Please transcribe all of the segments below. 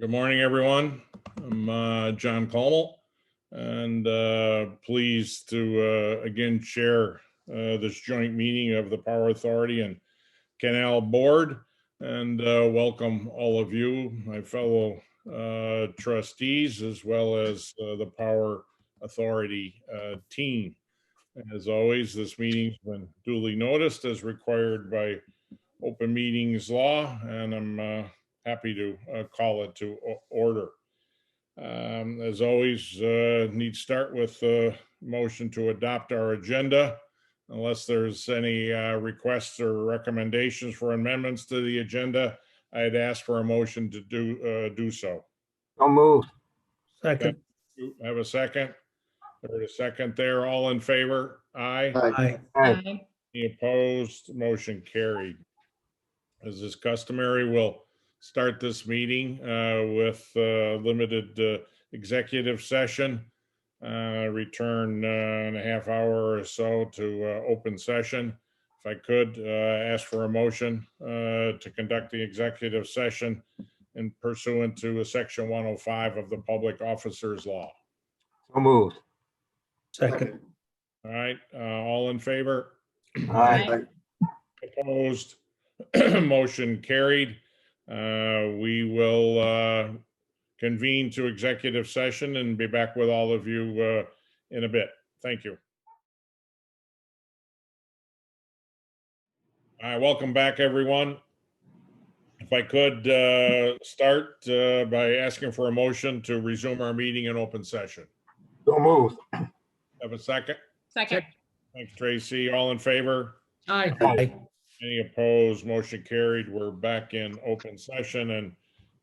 Good morning, everyone. I'm John Colmel, and pleased to again chair this joint meeting of the Power Authority and Canal Board, and welcome all of you, my fellow trustees, as well as the Power Authority team. As always, this meeting's been duly noticed as required by open meetings law, and I'm happy to call it to order. As always, need to start with a motion to adopt our agenda. Unless there's any requests or recommendations for amendments to the agenda, I'd ask for a motion to do so. So moved. Second. Have a second? Heard a second there. All in favor? Aye. Aye. Aye. Any opposed? Motion carried. As is customary, we'll start this meeting with limited executive session, return in a half hour or so to open session. If I could ask for a motion to conduct the executive session in pursuant to section 105 of the Public Officers Law. So moved. Second. All right, all in favor? Aye. Opposed? Motion carried. We will convene to executive session and be back with all of you in a bit. Thank you. All right, welcome back, everyone. If I could start by asking for a motion to resume our meeting in open session. So moved. Have a second? Second. Thanks, Tracy. All in favor? Aye. Aye. Any opposed? Motion carried. We're back in open session, and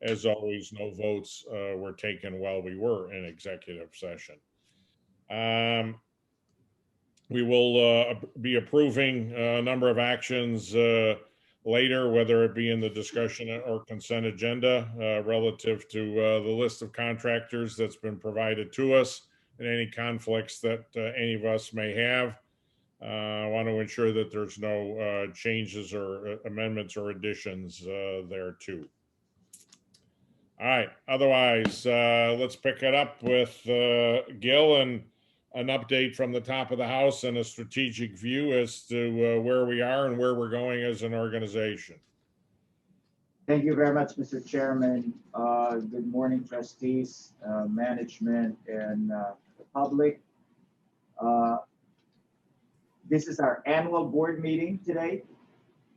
as always, no votes were taken while we were in executive session. We will be approving a number of actions later, whether it be in the discussion or consent agenda relative to the list of contractors that's been provided to us and any conflicts that any of us may have. I want to ensure that there's no changes or amendments or additions there too. All right, otherwise, let's pick it up with Gil and an update from the top of the house and a strategic view as to where we are and where we're going as an organization. Thank you very much, Mr. Chairman. Good morning, trustees, management, and the public. This is our annual board meeting today.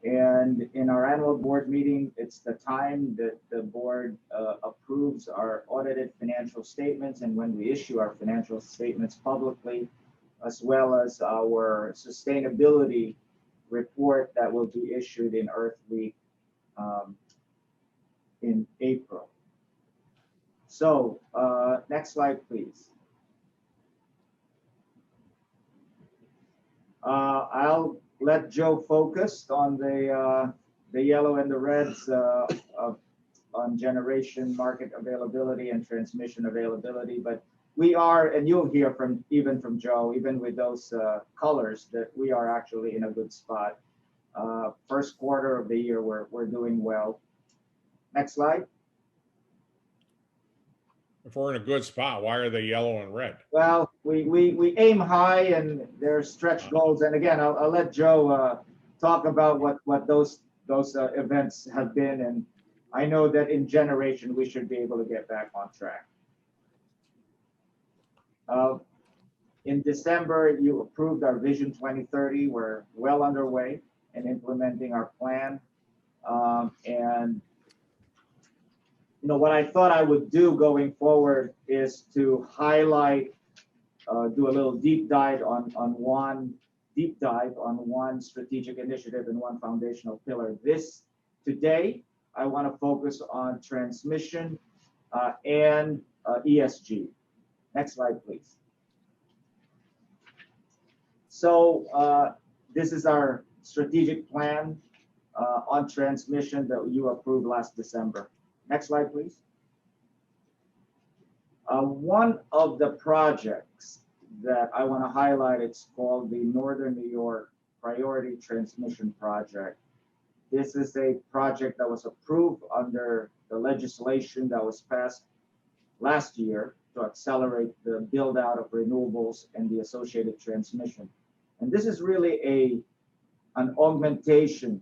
And in our annual board meeting, it's the time that the board approves our audited financial statements and when we issue our financial statements publicly, as well as our sustainability report that will be issued in Earth Week in April. So next slide, please. I'll let Joe focus on the yellow and the reds on generation market availability and transmission availability. But we are, and you'll hear from Joe, even with those colors, that we are actually in a good spot. First quarter of the year, we're doing well. Next slide. If we're in a good spot, why are they yellow and red? Well, we aim high and there's stretch goals. And again, I'll let Joe talk about what those events have been. And I know that in generation, we should be able to get back on track. In December, you approved our Vision 2030. We're well underway in implementing our plan. And you know, what I thought I would do going forward is to highlight, do a little deep dive on one strategic initiative and one foundational pillar. Today, I want to focus on transmission and ESG. Next slide, please. So this is our strategic plan on transmission that you approved last December. Next slide, please. One of the projects that I want to highlight, it's called the Northern New York Priority Transmission Project. This is a project that was approved under the legislation that was passed last year to accelerate the build out of renewables and the associated transmission. And this is really an augmentation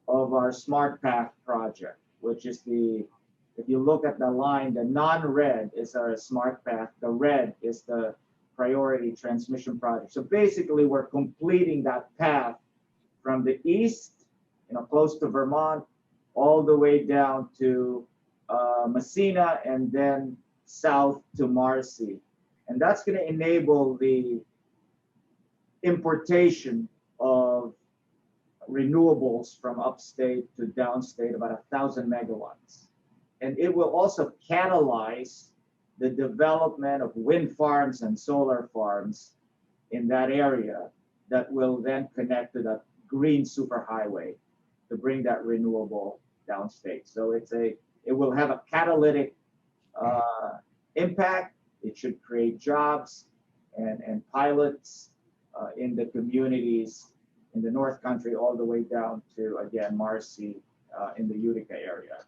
of our Smart Path project, which is if you look at the line, the non-red is our Smart Path, the red is the priority transmission project. So basically we're completing that path from the east, close to Vermont, all the way down to Messina, and then south to Marcy. And that's going to enable the importation of renewables from upstate to downstate, about 1,000 megawatts. And it will also catalyze the development of wind farms and solar farms in that area that will then connect to the green superhighway to bring that renewable downstate. So it will have a catalytic impact. It should create jobs and pilots in the communities in the North Country all the way down to, again, Marcy in the Utica area.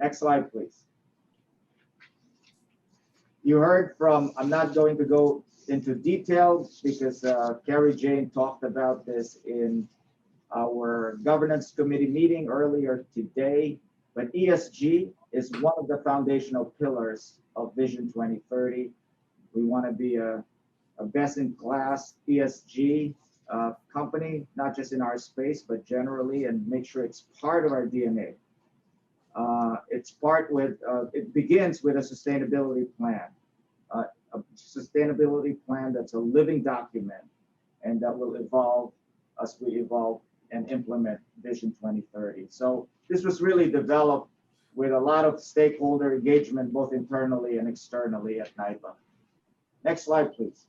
Next slide, please. You heard from, I'm not going to go into detail because Carrie Jane talked about this in our governance committee meeting earlier today, but ESG is one of the foundational pillars of Vision 2030. We want to be a best-in-class ESG company, not just in our space, but generally, and make sure it's part of our DNA. It begins with a sustainability plan, that's a living document, and that will evolve as we evolve and implement Vision 2030. So this was really developed with a lot of stakeholder engagement, both internally and externally at NYPA. Next slide, please.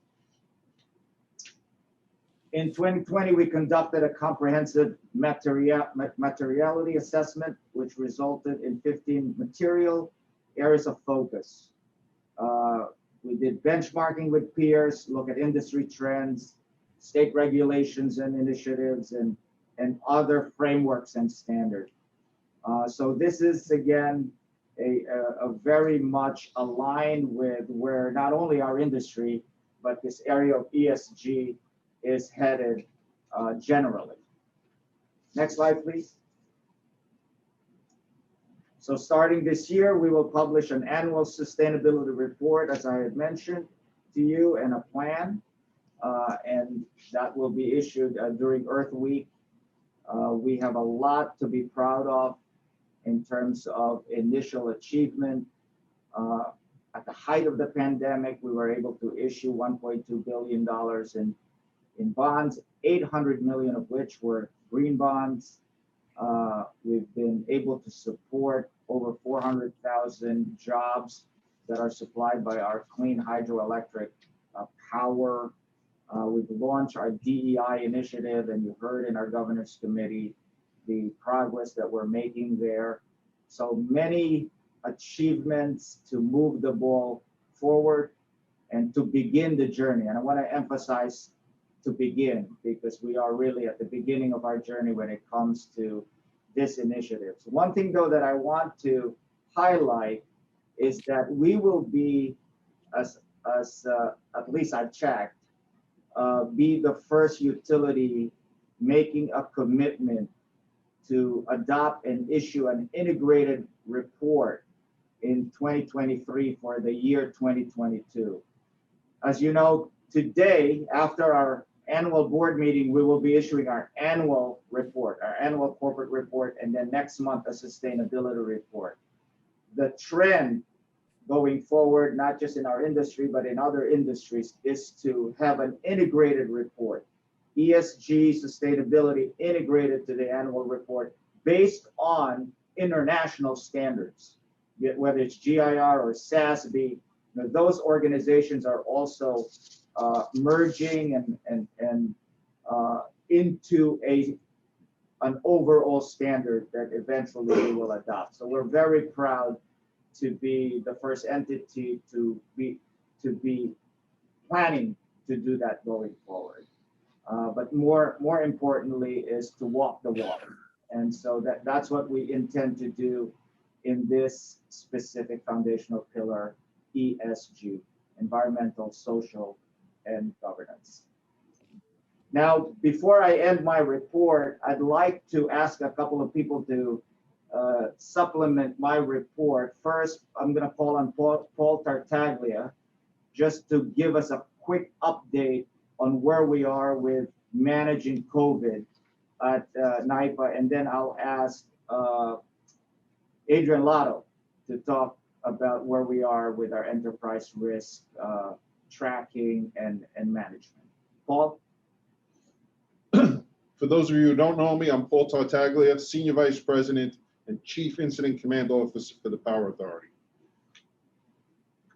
In 2020, we conducted a comprehensive materiality assessment, which resulted in 15 material areas of focus. We did benchmarking with peers, look at industry trends, state regulations and initiatives, and other frameworks and standards. So this is, again, a very much aligned with where not only our industry, but this area of ESG is headed generally. Next slide, please. So starting this year, we will publish an annual sustainability report, as I had mentioned to you, and a plan, and that will be issued during Earth Week. We have a lot to be proud of in terms of initial achievement. At the height of the pandemic, we were able to issue $1.2 billion in bonds, 800 million of which were green bonds. We've been able to support over 400,000 jobs that are supplied by our clean hydroelectric power. We've launched our DEI initiative, and you heard in our governance committee the progress that we're making there. So many achievements to move the ball forward and to begin the journey. And I want to emphasize to begin, because we are really at the beginning of our journey when it comes to this initiative. So one thing, though, that I want to highlight is that we will be, as at least I've checked, be the first utility making a commitment to adopt and issue an integrated report in 2023 for the year 2022. As you know, today, after our annual board meeting, we will be issuing our annual report, our annual corporate report, and then next month, a sustainability report. The trend going forward, not just in our industry, but in other industries, is to have an integrated report, ESG sustainability integrated to the annual report based on international standards, whether it's GIR or SASB. Those organizations are also merging and into an overall standard that eventually we will adopt. So we're very proud to be the first entity to be planning to do that going forward. But more importantly is to walk the walk. And so that's what we intend to do in this specific foundational pillar, ESG, environmental, social, and governance. Now, before I end my report, I'd like to ask a couple of people to supplement my report. First, I'm going to call on Paul Tartaglia just to give us a quick update on where we are with managing COVID at NYPA, and then I'll ask Adrian Lotto to talk about where we are with our enterprise risk tracking and management. Paul? For those of you who don't know me, I'm Paul Tartaglia, Senior Vice President and Chief Incident Command Officer for the Power Authority.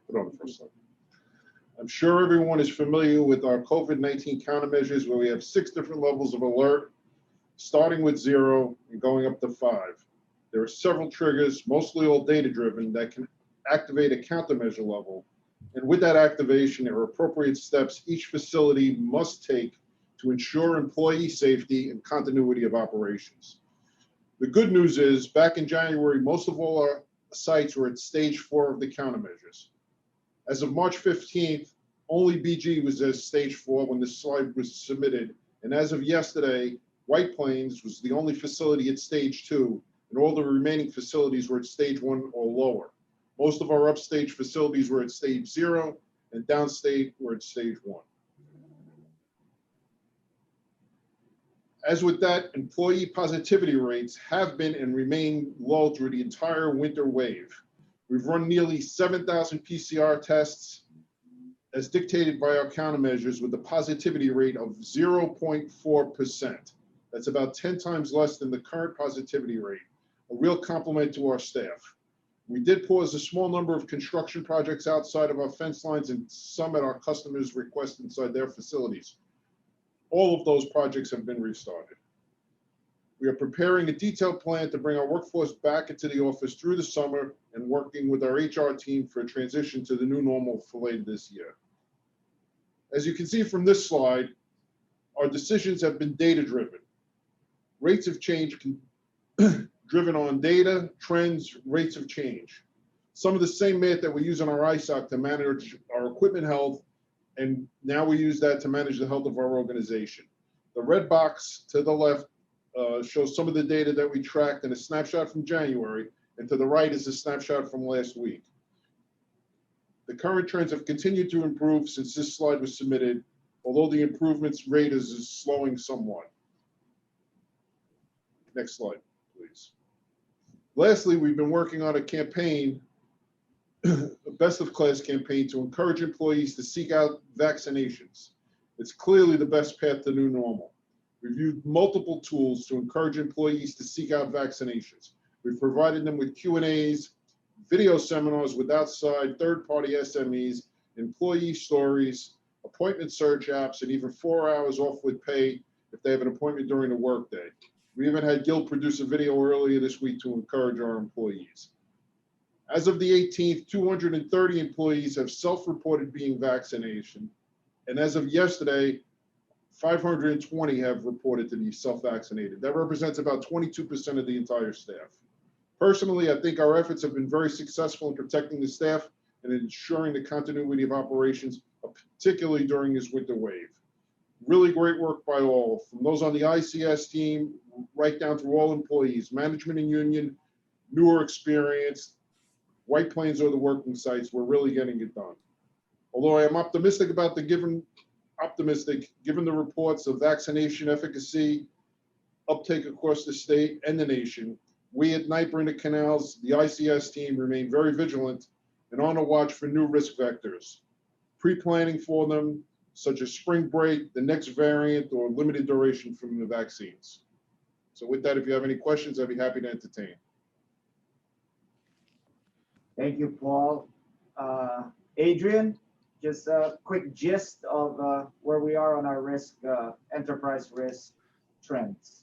Put on the first slide. I'm sure everyone is familiar with our COVID-19 countermeasures, where we have 6 different levels of alert, starting with 0 and going up to 5. There are several triggers, mostly all data-driven, that can activate a countermeasure level. And with that activation, there are appropriate steps each facility must take to ensure employee safety and continuity of operations. The good news is, back in January, most of all our sites were at stage 4 of the countermeasures. As of March 15th, only BG was at stage 4 when this slide was submitted. And as of yesterday, White Plains was the only facility at stage 2, and all the remaining facilities were at stage 1 or lower. Most of our upstage facilities were at stage 0, and downstate were at stage 1. As with that, employee positivity rates have been and remain low through the entire winter wave. We've run nearly 7,000 PCR tests as dictated by our countermeasures, with a positivity rate of 0.4%. That's about 10 times less than the current positivity rate, a real compliment to our staff. We did pause a small number of construction projects outside of our fence lines and some at our customers' request inside their facilities. All of those projects have been restarted. We are preparing a detailed plan to bring our workforce back into the office through the summer and working with our HR team for a transition to the new normal for later this year. As you can see from this slide, our decisions have been data-driven. Rates of change driven on data, trends, rates of change. Some of the same math that we use on our ISOC to manage our equipment health, and now we use that to manage the health of our organization. The red box to the left shows some of the data that we tracked in a snapshot from January, and to the right is a snapshot from last week. The current trends have continued to improve since this slide was submitted, although the improvements rate is slowing somewhat. Next slide, please. Lastly, we've been working on a campaign, a best of class campaign, to encourage employees to seek out vaccinations. It's clearly the best path to new normal. We've used multiple tools to encourage employees to seek out vaccinations. We've provided them with Q&As, video seminars with outside third-party SMEs, employee stories, appointment search apps, and even 4 hours off with pay if they have an appointment during the workday. We even had Gil produce a video earlier this week to encourage our employees. As of the 18th, 230 employees have self-reported being vaccinated, and as of yesterday, 520 have reported to be self-vaccinated. That represents about 22% of the entire staff. Personally, I think our efforts have been very successful in protecting the staff and ensuring the continuity of operations, particularly during this winter wave. Really great work by all, from those on the ICS team, right down through all employees, management and union, newer experienced, White Plains or the working sites. We're really getting it done. Although I am optimistic given the reports of vaccination efficacy, uptake across the state and the nation, we at NYPA and the Canals, the ICS team, remain very vigilant and on the watch for new risk vectors, pre-planning for them, such as spring break, the next variant, or limited duration from the vaccines. So with that, if you have any questions, I'd be happy to entertain. Thank you, Paul. Adrian, just a quick gist of where we are on our risk, enterprise risk trends.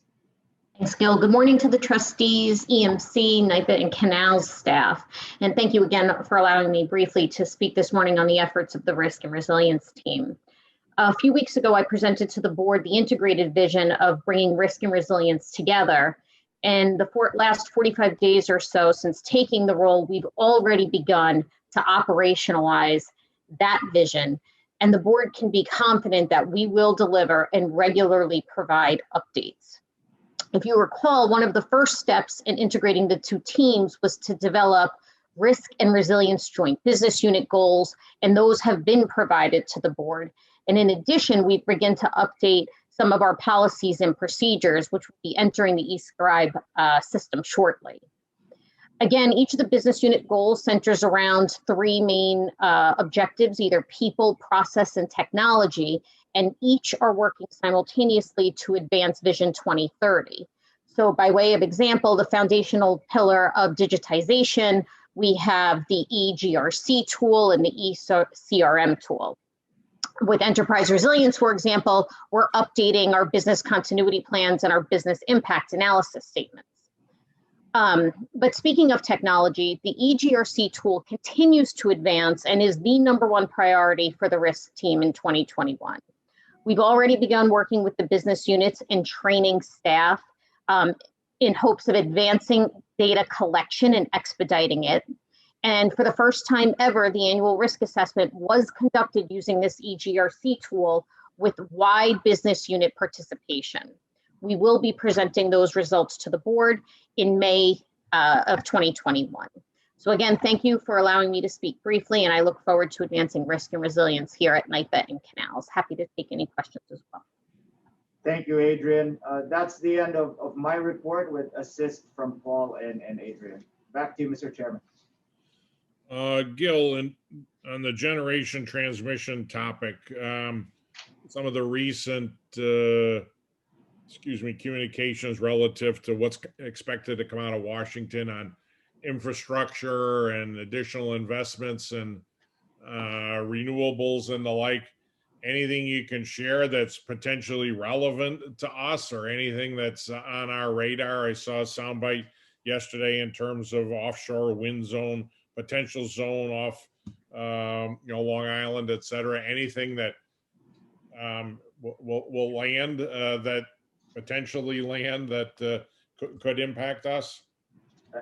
Thanks, Gil. Good morning to the trustees, EMC, NYPA, and Canals staff. And thank you again for allowing me briefly to speak this morning on the efforts of the Risk and Resilience team. A few weeks ago, I presented to the board the integrated vision of bringing risk and resilience together. In the last 45 days or so since taking the role, we've already begun to operationalize that vision, and the board can be confident that we will deliver and regularly provide updates. If you recall, one of the first steps in integrating the two teams was to develop risk and resilience joint business unit goals, and those have been provided to the board. And in addition, we begin to update some of our policies and procedures, which will be entering the eScribe system shortly. Again, each of the business unit goals centers around three main objectives, either people, process, and technology, and each are working simultaneously to advance Vision 2030. So by way of example, the foundational pillar of digitization, we have the eGRC tool and the eCRM tool. With enterprise resilience, for example, we're updating our business continuity plans and our business impact analysis statements. But speaking of technology, the eGRC tool continues to advance and is the #1 priority for the risk team in 2021. We've already begun working with the business units and training staff in hopes of advancing data collection and expediting it. And for the first time ever, the annual risk assessment was conducted using this eGRC tool with wide business unit participation. We will be presenting those results to the board in May of 2021. So again, thank you for allowing me to speak briefly, and I look forward to advancing risk and resilience here at NIPA and Canals. Happy to take any questions as well. Thank you, Adrian. That's the end of my report with assist from Paul and Adrian. Back to you, Mr. Chairman. Gil, on the generation transmission topic, some of the recent, communications relative to what's expected to come out of Washington on infrastructure and additional investments and renewables and the like. Anything you can share that's potentially relevant to us or anything that's on our radar? I saw a soundbite yesterday in terms of offshore wind zone, potential zone off, Long Island, et cetera. Anything that will land that potentially land that could impact us?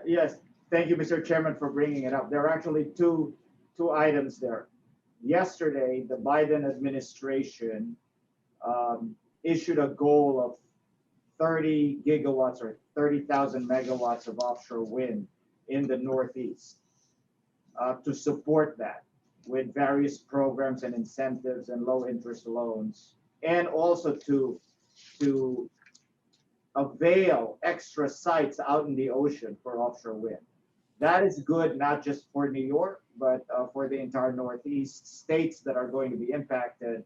Yes, thank you, Mr. Chairman, for bringing it up. There are actually two items there. Yesterday, the Biden administration issued a goal of 30 gigawatts or 30,000 megawatts of offshore wind in the Northeast to support that with various programs and incentives and low interest loans, and also to avail extra sites out in the ocean for offshore wind. That is good, not just for New York, but for the entire Northeast states that are going to be impacted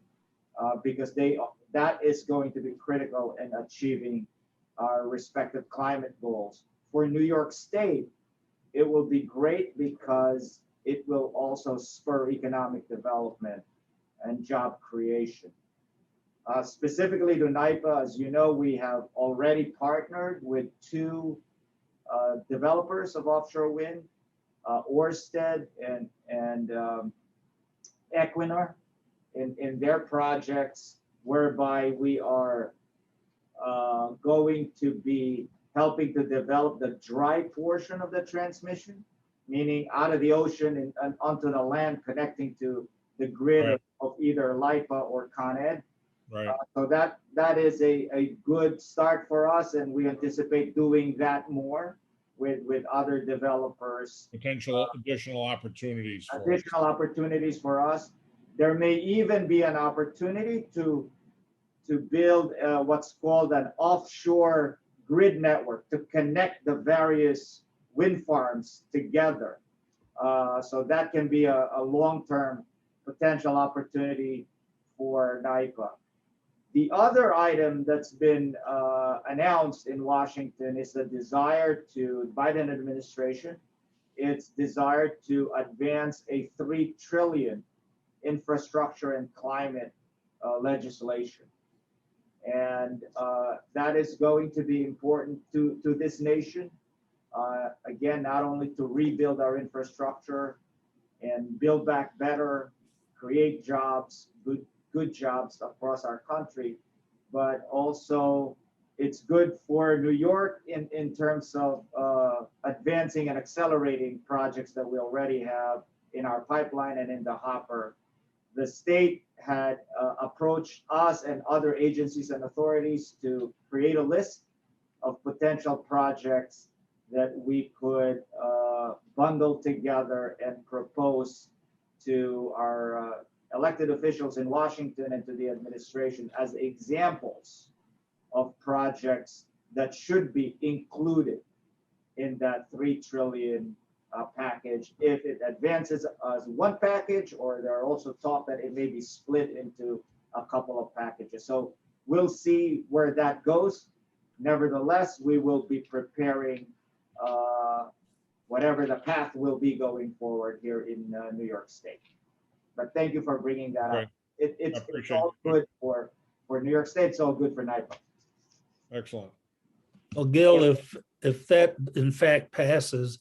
because that is going to be critical in achieving our respective climate goals. For New York State, it will be great because it will also spur economic development and job creation. Specifically to NIPA, as you know, we have already partnered with two developers of offshore wind, Ørsted and Equinor, in their projects, whereby we are going to be helping to develop the dry portion of the transmission, meaning out of the ocean and onto the land, connecting to the grid Right. of either LIPA or Con Ed. Right. So that is a good start for us, and we anticipate doing that more with other developers. Potential additional opportunities. Additional opportunities for us. There may even be an opportunity to build what's called an offshore grid network to connect the various wind farms together. So that can be a long-term potential opportunity for NIPA. The other item that's been announced in Washington is the desire to, Biden administration, its desire to advance a $3 trillion infrastructure and climate legislation. And that is going to be important to this nation. Again, not only to rebuild our infrastructure and build back better, create jobs, good jobs across our country, but also It's good for New York in terms of advancing and accelerating projects that we already have in our pipeline and in the hopper. The state had approached us and other agencies and authorities to create a list of potential projects that we could bundle together and propose to our elected officials in Washington and to the administration as examples of projects that should be included in that $3 trillion package if it advances as one package, or there are also talk that it may be split into a couple of packages. So we'll see where that goes. Nevertheless, we will be preparing whatever the path will be going forward here in New York State. But thank you for bringing that Right. up. It's appreciate all it. good for New York State. It's all good for NYPA. Excellent. Well, Gil, if that in fact passes,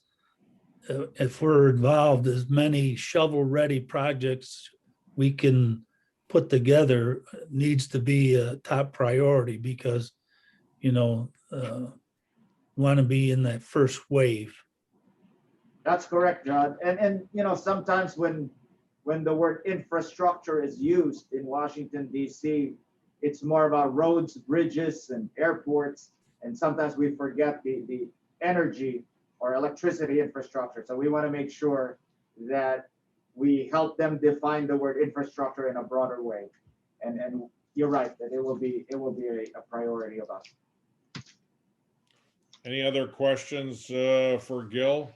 if we're involved, as many shovel-ready projects we can put together needs to be a top priority because, want to be in that first wave. That's correct, John. And sometimes when the word infrastructure is used in Washington, D.C., it's more about roads, bridges, and airports. And sometimes we forget the energy or electricity infrastructure. So we want to make sure that we help them define the word infrastructure in a broader way. And you're right, that it will be a priority of us. Any other questions for Gil?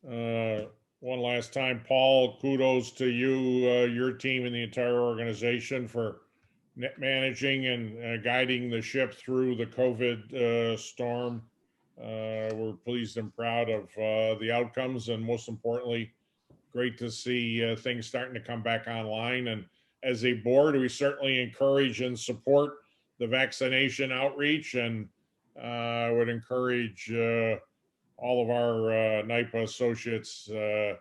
One last time, Paul, kudos to you, your team, and the entire organization for managing and guiding the ship through the COVID storm. We're pleased and proud of the outcomes, and most importantly, great to see things starting to come back online. And as a board, we certainly encourage and support the vaccination outreach, and would encourage all of our NYPA associates to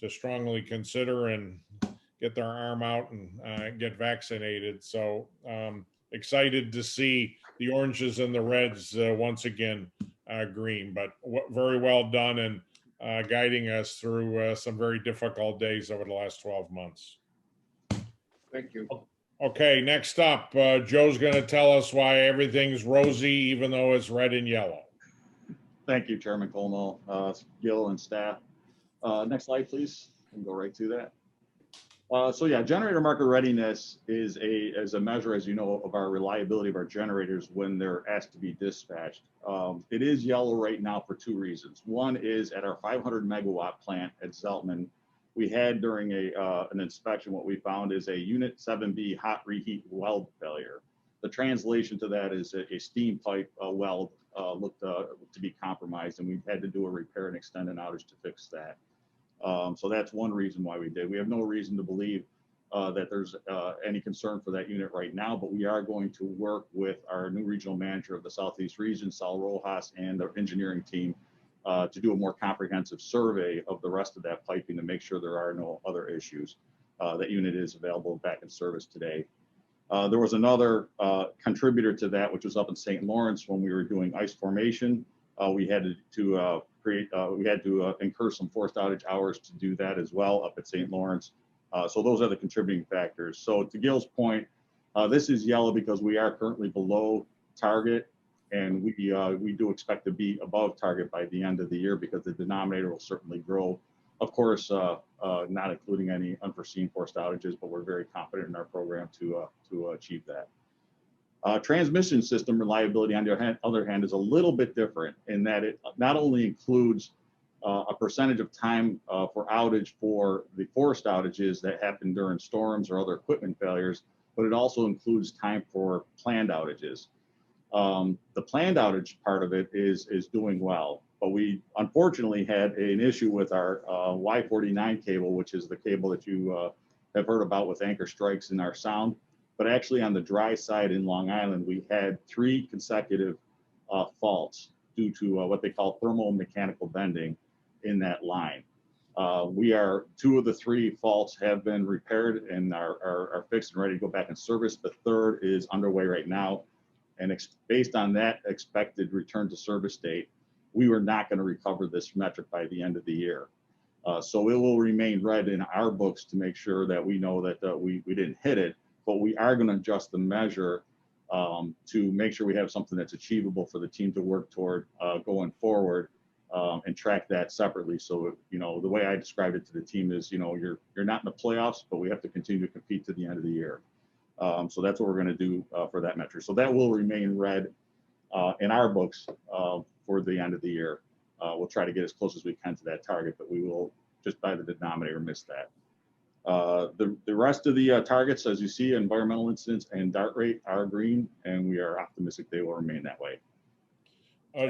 strongly consider and get their arm out and get vaccinated. So excited to see the oranges and the reds once again green, but very well done and guiding us through some very difficult days over the last 12 months. Thank you. Okay, next up, Joe's going to tell us why everything's rosy, even though it's red and yellow. Thank you, Chairman Como, Gil, and staff. Next slide, please. We can go right to that. So yeah, generator market readiness is a measure, as you know, of our reliability of our generators when they're asked to be dispatched. It is yellow right now for two reasons. One is at our 500 megawatt plant at Zeltman, we had during an inspection, what we found is a Unit 7B hot reheat weld failure. The translation to that is a steam pipe weld looked to be compromised, and we had to do a repair and extend an outage to fix that. So that's one reason why we did. We have no reason to believe that there's any concern for that unit right now, but we are going to work with our new regional manager of the Southeast region, Sal Rojas, and our engineering team to do a more comprehensive survey of the rest of that piping to make sure there are no other issues. That unit is available back in service today. There was another contributor to that, which was up in St. Lawrence when we were doing ice formation. We had to incur some forced outage hours to do that as well up at St. Lawrence. So those are the contributing factors. So to Gil's point, this is yellow because we are currently below target, and we do expect to be above target by the end of the year because the denominator will certainly grow. Of course, not including any unforeseen forced outages, but we're very confident in our program to achieve that. Transmission system reliability, on the other hand, is a little bit different in that it not only includes a percentage of time for outage for the forced outages that happen during storms or other equipment failures, but it also includes time for planned outages. The planned outage part of it is doing well, but we unfortunately had an issue with our Y49 cable, which is the cable that you have heard about with anchor strikes in our sound. But actually on the dry side in Long Island, we had 3 consecutive faults due to what they call thermomechanical bending in that line. 2 of the 3 faults have been repaired and are fixed and ready to go back in service. The third is underway right now. And based on that expected return to service date, we were not going to recover this metric by the end of the year. So it will remain red in our books to make sure that we know that we didn't hit it, but we are going to adjust the measure to make sure we have something that's achievable for the team to work toward going forward, and track that separately. So, you know, the way I described it to the team is, you know, you're not in the playoffs, but we have to continue to compete to the end of the year. So that's what we're going to do for that metric. So that will remain red in our books for the end of the year. We'll try to get as close as we can to that target, but we will, just by the denominator, miss that. The rest of the targets, as you see, environmental incidents and DART rate are green, and we are optimistic they will remain that way.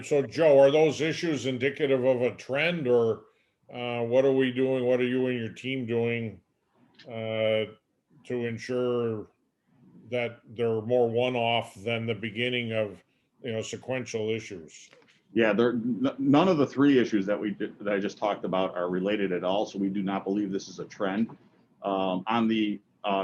So Joe, are those issues indicative of a trend, or what are we doing? What are you and your team doing to ensure that they're more one-off than the beginning of, you know, sequential issues? Yeah, none of the three issues that I just talked about are related at all. So we do not believe this is a trend. On the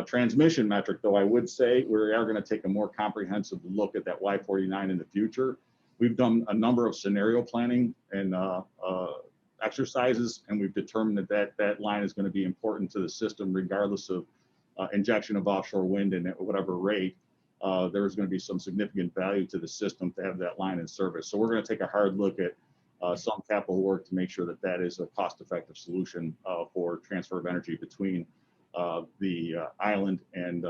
transmission metric, though, I would say we are going to take a more comprehensive look at that Y49 in the future. We've done a number of scenario planning and exercises, and we've determined that line is going to be important to the system, regardless of injection of offshore wind and at whatever rate. There's going to be some significant value to the system to have that line in service. So we're going to take a hard look at some capital work to make sure that that is a cost-effective solution for transfer of energy between the island and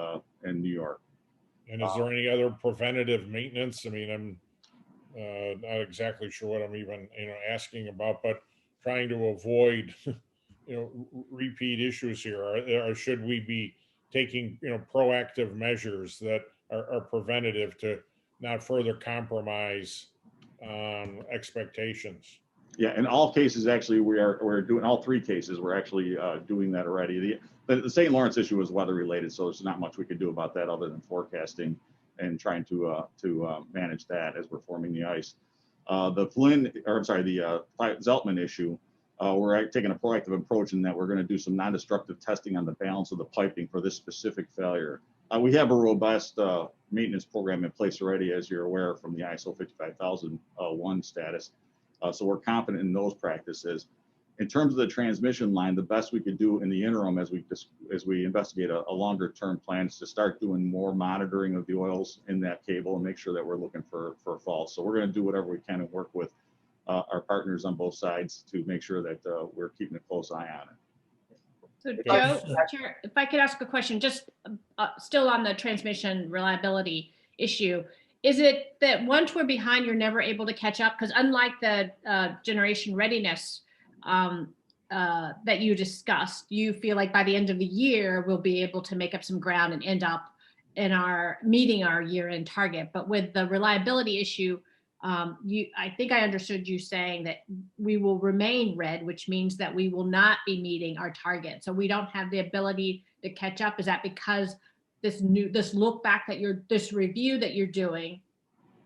New York. And is there any other preventative maintenance? I mean, I'm not exactly sure what I'm even, you know, asking about, but trying to avoid, you know, repeat issues here. Or should we be taking, you know, proactive measures that are preventative to not further compromise expectations? Yeah, in all cases, actually, we're doing all three cases. We're actually doing that already. The St. Lawrence issue was weather related, so there's not much we could do about that other than forecasting and trying to manage that as we're forming the ice. The Zeltman issue, we're taking a proactive approach in that we're going to do some non-destructive testing on the balance of the piping for this specific failure. We have a robust maintenance program in place already, as you're aware, from the ISO 55001 status. So we're confident in those practices. In terms of the transmission line, the best we could do in the interim as we investigate a longer term plan is to start doing more monitoring of the oils in that cable and make sure that we're looking for faults. So we're going to do whatever we can and work with our partners on both sides to make sure that we're keeping a close eye on it. So Joe, Chair, if I could ask a question, just still on the transmission reliability issue, is it that once we're behind, you're never able to catch up? Because unlike the generation readiness that you discussed, you feel like by the end of the year, we'll be able to make up some ground and end up in meeting our year-end target. But with the reliability issue, I think I understood you saying that we will remain red, which means that we will not be meeting our target. So we don't have the ability to catch up. Is that because this look back this review that you're doing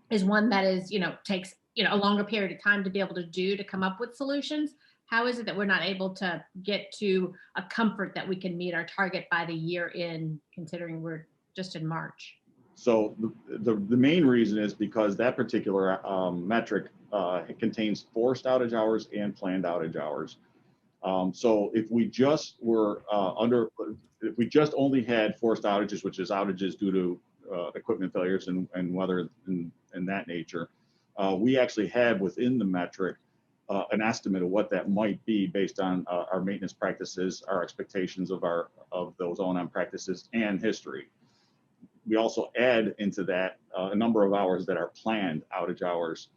is one that is, takes, a longer period of time to be able to come up with solutions? How is it that we're not able to get to a comfort that we can meet our target by the year end, considering we're just in March? So the main reason is because that particular metric it contains forced outage hours and planned outage hours. So if we just were if we just only had forced outages, which is outages due to equipment failures and weather and that nature, we actually have within the metric an estimate of what that might be based on our maintenance practices, our expectations of those O&M practices, and history. We also add into that a number of hours that are planned outage hours.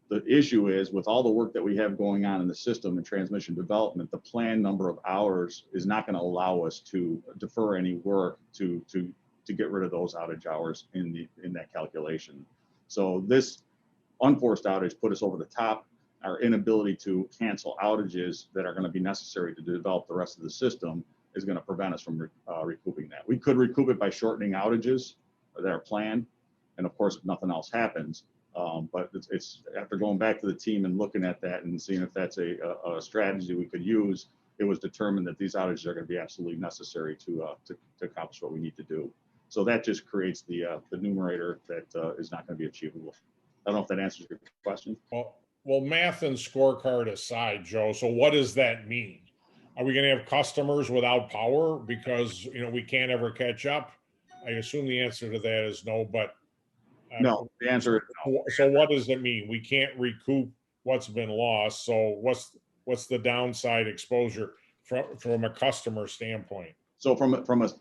The issue is, with all the work that we have going on in the system and transmission development, the planned number of hours is not going to allow us to defer any work to get rid of those outage hours in that calculation. So this unforced outage put us over the top. Our inability to cancel outages that are going to be necessary to develop the rest of the system is going to prevent us from recouping that. We could recoup it by shortening outages that are planned, and of course, if nothing else happens. But it's after going back to the team and looking at that and seeing if that's a strategy we could use, it was determined that these outages are going to be absolutely necessary to accomplish what we need to do. So that just creates the numerator that is not going to be achievable. I don't know if that answers your question. Well, math and scorecard aside, Joe, so what does that mean? Are we going to have customers without power because, we can't ever catch up? I assume the answer to that is no, but. No, the answer is no. So what does it mean? We can't recoup what's been lost. So what's the downside exposure from a customer standpoint? So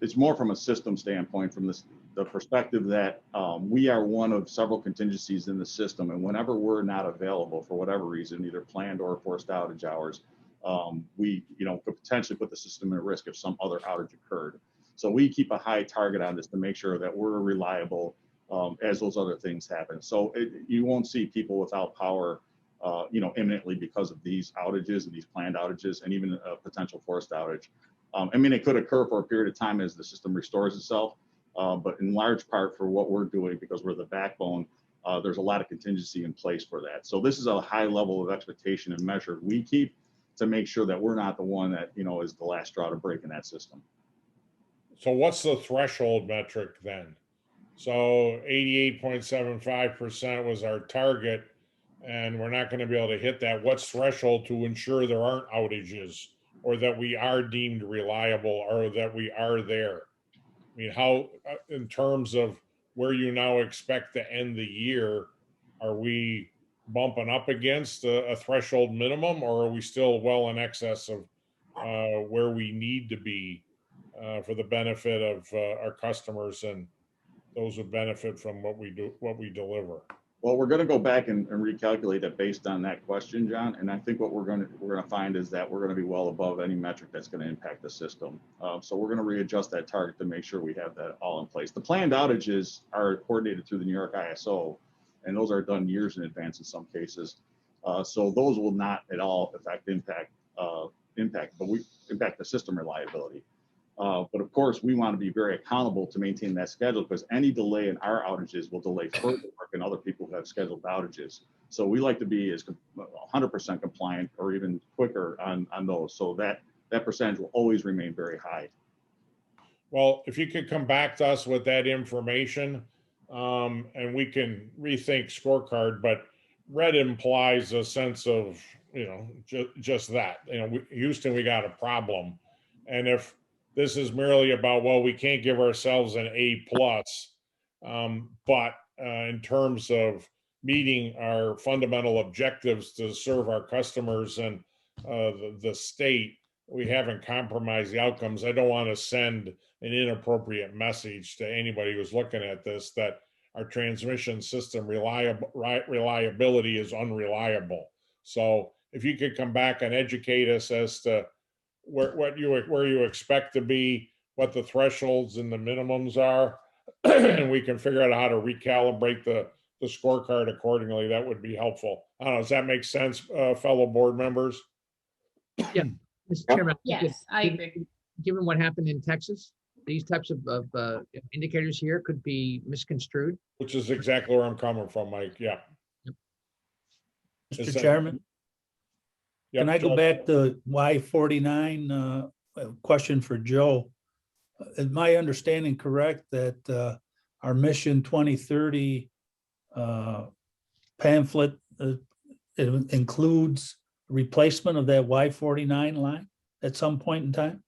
it's more from a system standpoint, from the perspective that we are one of several contingencies in the system, and whenever we're not available for whatever reason, either planned or forced outage hours, we could potentially put the system at risk if some other outage occurred. So we keep a high target on this to make sure that we're reliable as those other things happen. So you won't see people without power, imminently because of these outages and these planned outages, and even a potential forced outage. It could occur for a period of time as the system restores itself, but in large part for what we're doing, because we're the backbone, there's a lot of contingency in place for that. So this is a high level of expectation and measure we keep to make sure that we're not the one that, is the last straw to break in that system. So what's the threshold metric then? So 88.75% was our target, and we're not going to be able to hit that. What's threshold to ensure there aren't outages, or that we are deemed reliable, or that we are there? I mean, how, in terms of where you now expect to end the year, are we bumping up against a threshold minimum, or are we still well in excess of where we need to be for the benefit of our customers and those who benefit from what we deliver? Well, we're going to go back and recalculate it based on that question, John. And I think what we're going to find is that we're going to be well above any metric that's going to impact the system. So we're going to readjust that target to make sure we have that all in place. The planned outages are coordinated through the New York ISO, and those are done years in advance in some cases. So those will not at all impact the system reliability. But of course, we want to be very accountable to maintain that schedule, because any delay in our outages will delay further work in other people who have scheduled outages. So we like to be as 100% compliant or even quicker on those. So that percentage will always remain very high. Well, if you could come back to us with that information, and we can rethink scorecard, but red implies a sense of, just that, Houston, we got a problem. And if this is merely about, well, we can't give ourselves an A+, but in terms of meeting our fundamental objectives to serve our customers and the state, we haven't compromised the outcomes. I don't want to send an inappropriate message to anybody who's looking at this that our transmission system reliability is unreliable. So if you could come back and educate us as to where you expect to be, what the thresholds and the minimums are, and we can figure out how to recalibrate the scorecard accordingly, that would be helpful. I don't know, does that make sense, fellow board members? Yeah, Mr. Chairman. Yes, I agree. Given what happened in Texas, these types of indicators here could be misconstrued. Which is exactly where I'm coming from, Mike. Yeah. Mr. Chairman, can I go back to Y49 question for Joe? Is my understanding correct that our Mission 2030 pamphlet it includes replacement of that Y49 line at some point in time?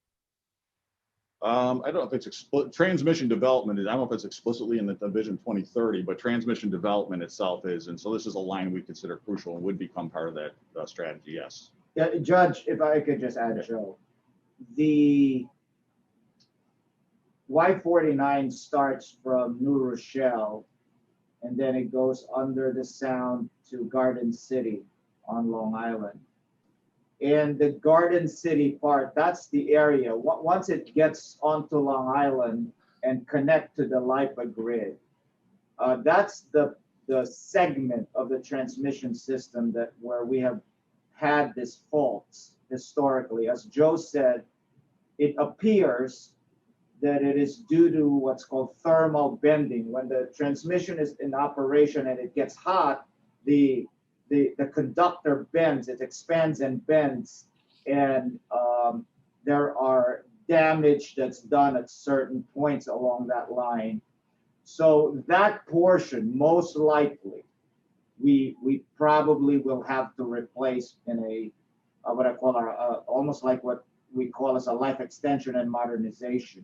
I don't know if it's transmission development. I don't know if it's explicitly in the Vision 2030, but transmission development itself is. And so this is a line we consider crucial and would become part of that strategy, yes. Yeah, Judge, if I could just add, Joe, the Y49 starts from New Rochelle, and then it goes under the Sound to Garden City on Long Island. And the Garden City part, that's the area. Once it gets onto Long Island and connect to the LIPA grid, that's the segment of the transmission system where we have had this faults historically. As Joe said, it appears that it is due to what's called thermal bending. When the transmission is in operation and it gets hot, the conductor bends, it expands and bends, and there are damage that's done at certain points along that line. So that portion, most likely, we probably will have to replace in a what I call almost like what we call as a life extension and modernization.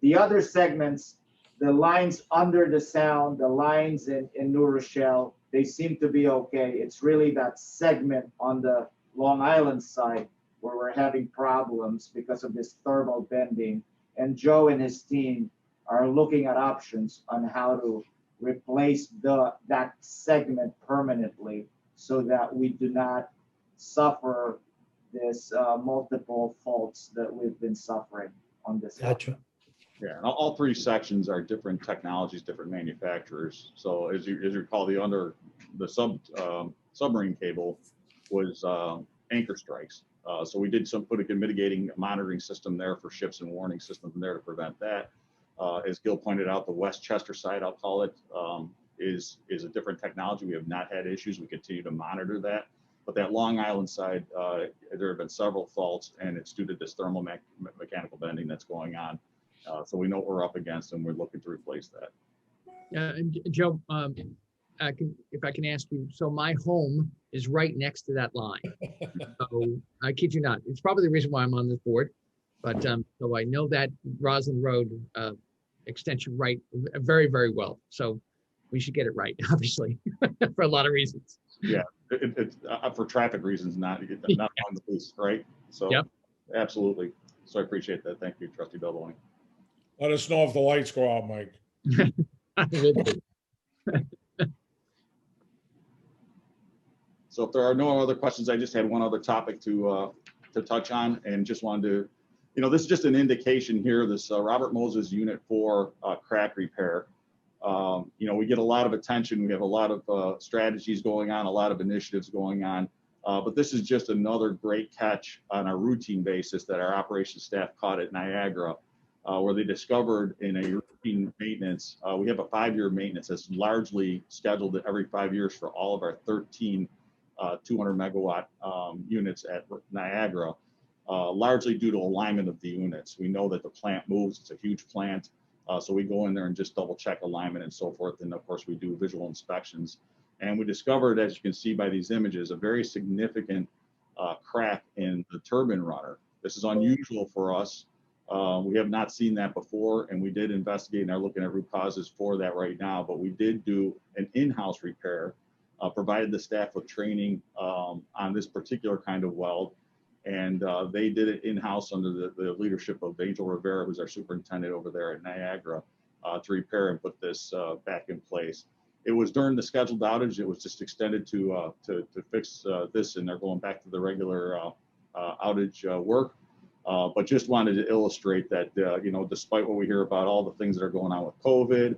The other segments, the lines under the sound, the lines in New Rochelle, they seem to be okay. It's really that segment on the Long Island side where we're having problems because of this thermal bending. And Joe and his team are looking at options on how to replace that segment permanently so that we do not suffer this multiple faults that we've been suffering on this. Gotcha. Yeah, and all three sections are different technologies, different manufacturers. So as you recall, the submarine cable was anchor strikes. So we did put a mitigating monitoring system there for ships and warning systems there to prevent that. As Gil pointed out, the Westchester side, I'll call it, is a different technology. We have not had issues. We continue to monitor that. But that Long Island side, there have been several faults, and it's due to this thermal mechanical bending that's going on. So we know what we're up against, and we're looking to replace that. And Joe, if I can ask you, so my home is right next to that line. So I kid you not, it's probably the reason why I'm on this board. But so I know that Roslyn Road extension right very, very well. So we should get it right, obviously, for a lot of reasons. Yeah, it's for traffic reasons, not on the police, right? So yep, absolutely. So I appreciate that. Thank you, Trustee Bellboy. Let us know if the lights go out, Mike. So if there are no other questions, I just had one other topic to touch on, and just wanted to, this is just an indication here, this Robert Moses Unit 4 crack repair. We get a lot of attention. We have a lot of strategies going on, a lot of initiatives going on, but this is just another great catch on a routine basis that our operations staff caught at Niagara, where they discovered in a routine maintenance, we have a 5-year maintenance that's largely scheduled every 5 years for all of our 13 200 megawatt units at Niagara, largely due to alignment of the units. We know that the plant moves, it's a huge plant. So we go in there and just double check alignment and so forth. And of course we do visual inspections. And we discovered, as you can see by these images, a very significant crack in the turbine runner. This is unusual for us. We have not seen that before, and we did investigate and are looking at root causes for that right now. But we did do an in-house repair, provided the staff with training on this particular kind of weld. And they did it in-house under the leadership of Angel Rivera, who's our superintendent over there at Niagara, to repair and put this back in place. It was during the scheduled outage. It was just extended to fix this, and they're going back to the regular outage work. But just wanted to illustrate that, despite what we hear about all the things that are going on with COVID,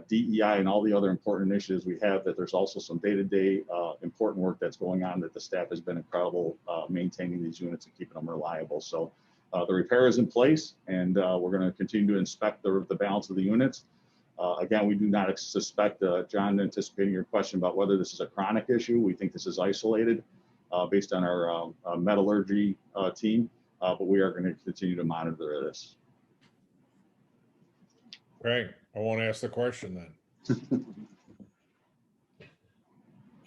DEI, and all the other important initiatives we have, that there's also some day-to-day important work that's going on, that the staff has been incredible maintaining these units and keeping them reliable. So the repair is in place, and we're going to continue to inspect the balance of the units. Again, we do not suspect, John, anticipating your question about whether this is a chronic issue. We think this is isolated based on our metallurgy team, but we are going to continue to monitor this. Okay, I won't ask the question then.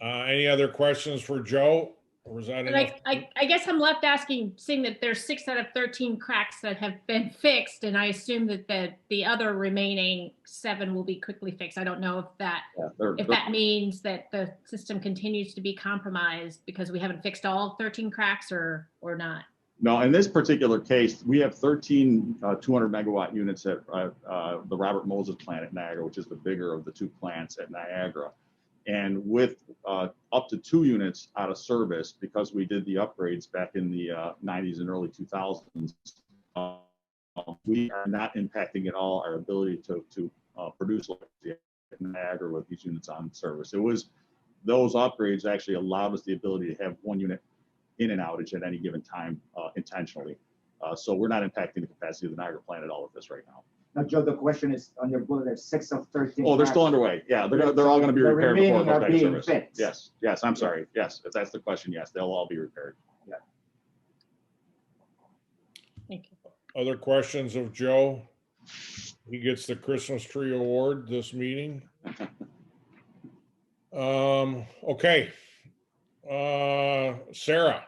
Any other questions for Joe? Or was that enough? I guess I'm left asking, seeing that there's 6 out of 13 cracks that have been fixed, and I assume that the other remaining 7 will be quickly fixed. I don't know if that that means that the system continues to be compromised because we haven't fixed all 13 cracks or not. No, in this particular case, we have 13 200 megawatt units at the Robert Moses plant at Niagara, which is the bigger of the 2 plants at Niagara. And with up to 2 units out of service, because we did the upgrades back in the 90s and early 2000s, we are not impacting at all our ability to produce electricity at Niagara with these units on service. It was those upgrades actually allowed us the ability to have 1 unit in an outage at any given time intentionally. So we're not impacting the capacity of the Niagara plant at all with this right now. Now, Joe, the question is on your bullet, there's 6 of 13. Oh, they're still underway. Yeah, they're all going to be repaired before it goes back to service. Fixed. Yes, I'm sorry. Yes, if that's the question, yes, they'll all be repaired. Yeah. Thank you. Other questions of Joe? He gets the Christmas tree award this meeting. Okay. Sarah,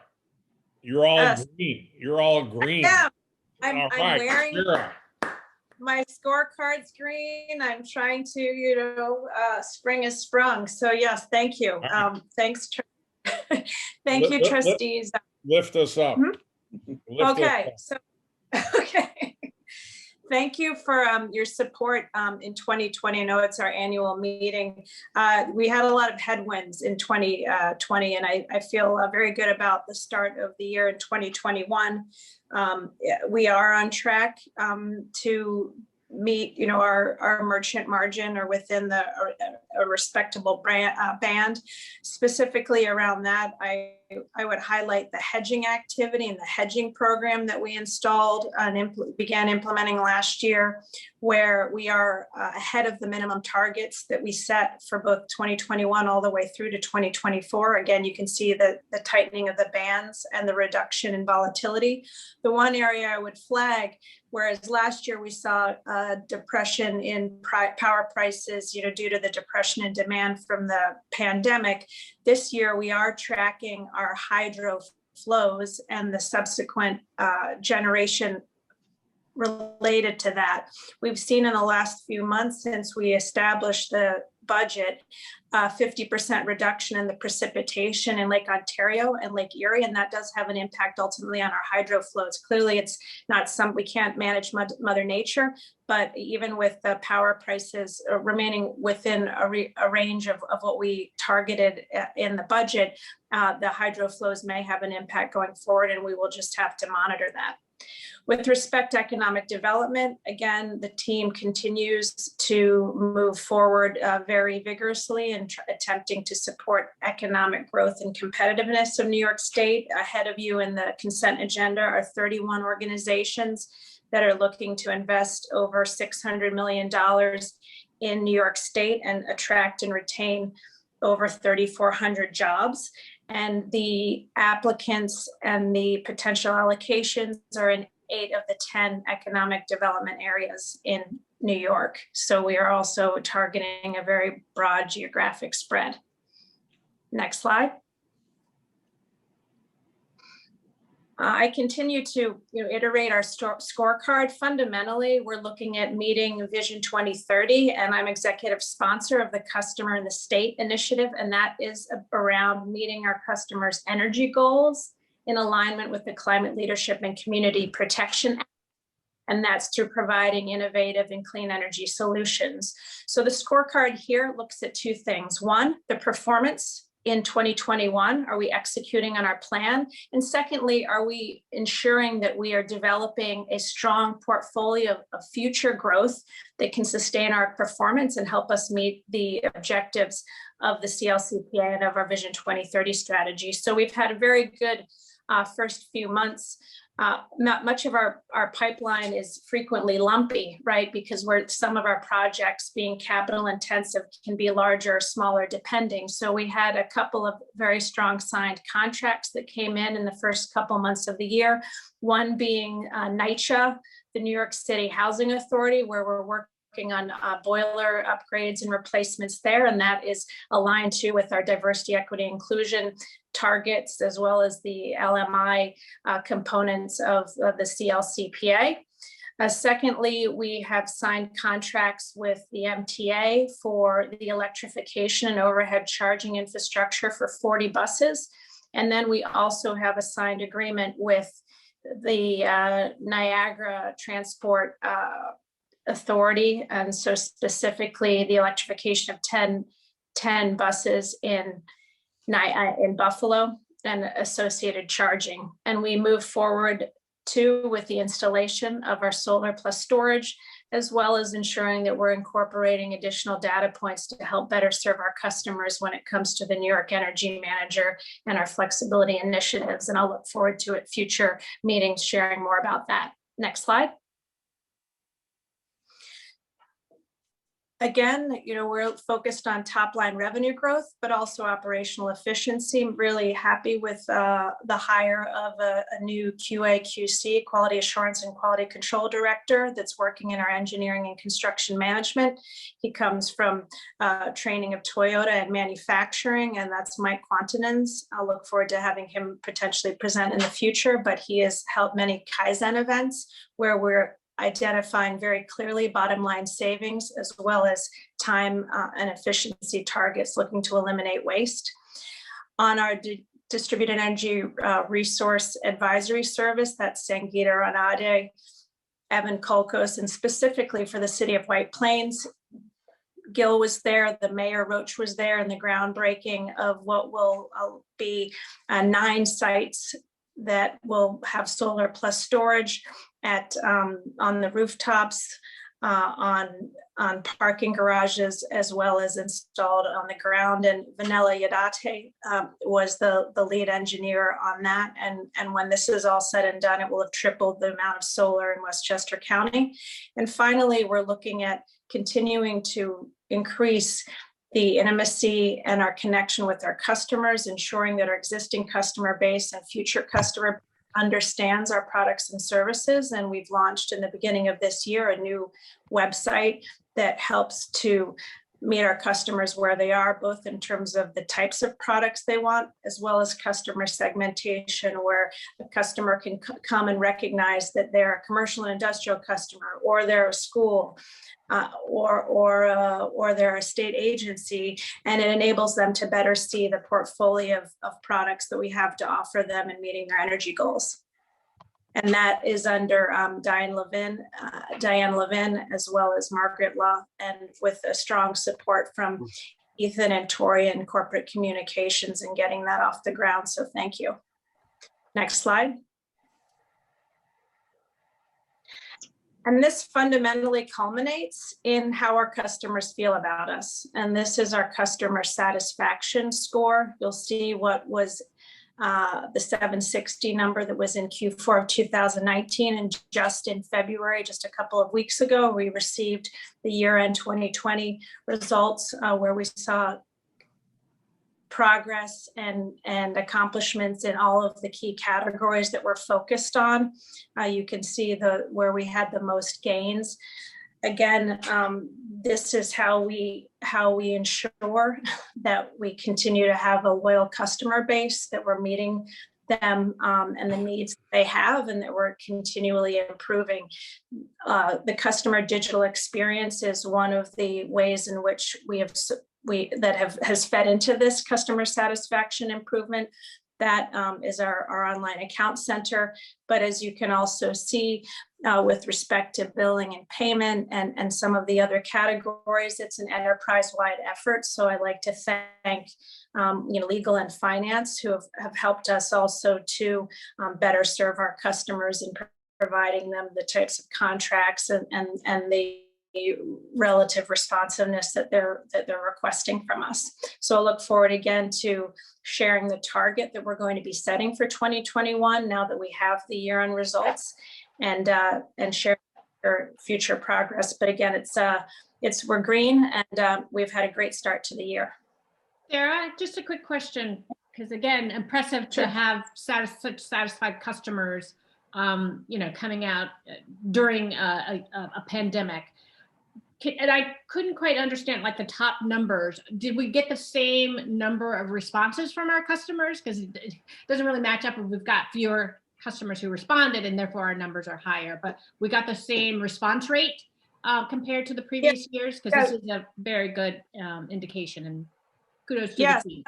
you're all Yes. green. You're all green. Yeah, All I'm right, wearing Sarah. my scorecard's green. I'm trying to, spring is sprung. So yes, thank you. right. Thanks. Thank you, trustees. Lift us up. Mhm. Lift us Okay, up. so, okay. Thank you for your support in 2020. I know it's our annual meeting. We had a lot of headwinds in 2020, and I feel very good about the start of the year in 2021. We are on track to meet, our merchant margin or within a respectable band. Specifically around that, I would highlight the hedging activity and the hedging program that we installed and began implementing last year, where we are ahead of the minimum targets that we set for both 2021 all the way through to 2024. Again, you can see the tightening of the bands and the reduction in volatility. The one area I would flag, whereas last year we saw a depression in power prices, due to the depression in demand from the pandemic, this year we are tracking our hydro flows and the subsequent generation related to that. We've seen in the last few months since we established the budget, 50% reduction in the precipitation in Lake Ontario and Lake Erie, and that does have an impact ultimately on our hydro flows. Clearly, it's not we can't manage Mother Nature, but even with the power prices remaining within a range of what we targeted in the budget, the hydro flows may have an impact going forward, and we will just have to monitor that. With respect to economic development, again, the team continues to move forward very vigorously in attempting to support economic growth and competitiveness of New York State. Ahead of you in the consent agenda are 31 organizations that are looking to invest over $600 million in New York State and attract and retain over 3,400 jobs. And the applicants and the potential allocations are in 8 of the 10 economic development areas in New York. So we are also targeting a very broad geographic spread. Next slide. I continue to iterate our scorecard. Fundamentally, we're looking at meeting Vision 2030, and I'm executive sponsor of the Customer in the State initiative, and that is around meeting our customers' energy goals in alignment with the Climate Leadership and Community Protection Act, and that's through providing innovative and clean energy solutions. So the scorecard here looks at 2 things. One, the performance in 2021, are we executing on our plan? And secondly, are we ensuring that we are developing a strong portfolio of future growth that can sustain our performance and help us meet the objectives of the CLCPA and of our Vision 2030 strategy? So we've had a very good first few months. Not much of our pipeline is frequently lumpy, right? Because some of our projects being capital intensive can be larger or smaller depending. So we had a couple of very strong signed contracts that came in the first couple months of the year. One being NYCHA, the New York City Housing Authority, where we're working on boiler upgrades and replacements there. And that is aligned too with our diversity, equity, inclusion targets, as well as the LMI components of the CLCPA. Secondly, we have signed contracts with the MTA for the electrification and overhead charging infrastructure for 40 buses. And then we also have a signed agreement with the Niagara Transport Authority. And so specifically the electrification of 10 buses in Buffalo and associated charging. And we move forward too with the installation of our solar plus storage, as well as ensuring that we're incorporating additional data points to help better serve our customers when it comes to the New York Energy Manager and our flexibility initiatives. And I'll look forward to at future meetings sharing more about that. Next slide. Again, we're focused on top line revenue growth, but also operational efficiency. Really happy with the hire of a new QA/QC, quality assurance and quality control director that's working in our engineering and construction management. He comes from training of Toyota and manufacturing, and that's Mike Quantinens. I'll look forward to having him potentially present in the future, but he has held many Kaizen events where we're identifying very clearly bottom line savings as well as time and efficiency targets, looking to eliminate waste. On our distributed energy resource advisory service, that's Sangeeta Ranade, Evan Kolkos, and specifically for the city of White Plains, Gil was there, the mayor Roach was there, and the groundbreaking of what will be 9 sites that will have solar plus storage at on the rooftops, on parking garages, as well as installed on the ground. And Vanilla Yadate was the lead engineer on that. And when this is all said and done, it will have tripled the amount of solar in Westchester County. And finally, we're looking at continuing to increase the intimacy and our connection with our customers, ensuring that our existing customer base and future customer understands our products and services. And we've launched in the beginning of this year a new website that helps to meet our customers where they are, both in terms of the types of products they want, as well as customer segmentation, where the customer can come and recognize that they're a commercial and industrial customer, or they're a school, or they're a state agency, and it enables them to better see the portfolio of products that we have to offer them in meeting their energy goals. And that is under Diane Levin, as well as Margaret Law, and with a strong support from Ethan and Tori in corporate communications and getting that off the ground. So thank you. Next slide. And this fundamentally culminates in how our customers feel about us. And this is our customer satisfaction score. You'll see what was the 760 number that was in Q4 of 2019. And just in February, just a couple of weeks ago, we received the year-end 2020 results where we saw progress and accomplishments in all of the key categories that we're focused on. You can see where we had the most gains. Again, this is how we ensure that we continue to have a loyal customer base, that we're meeting them and the needs they have, and that we're continually improving. The customer digital experience is one of the ways in which has fed into this customer satisfaction improvement. That is our online account center. But as you can also see with respect to billing and payment and some of the other categories, it's an enterprise-wide effort. So I like to thank legal and finance who have helped us also to better serve our customers in providing them the types of contracts and the relative responsiveness that they're requesting from us. So I look forward again to sharing the target that we're going to be setting for 2021 now that we have the year-end results, and share our future progress. But again, we're green, and we've had a great start to the year. Sarah, just a quick question, because again, impressive to have such satisfied customers, coming out during a pandemic. And I couldn't quite understand like the top numbers. Did we get the same number of responses from our customers? Because it doesn't really match up if we've got fewer customers who responded and therefore our numbers are higher, but we got the same response rate compared to the previous years, because this is a very good indication, and kudos to the team.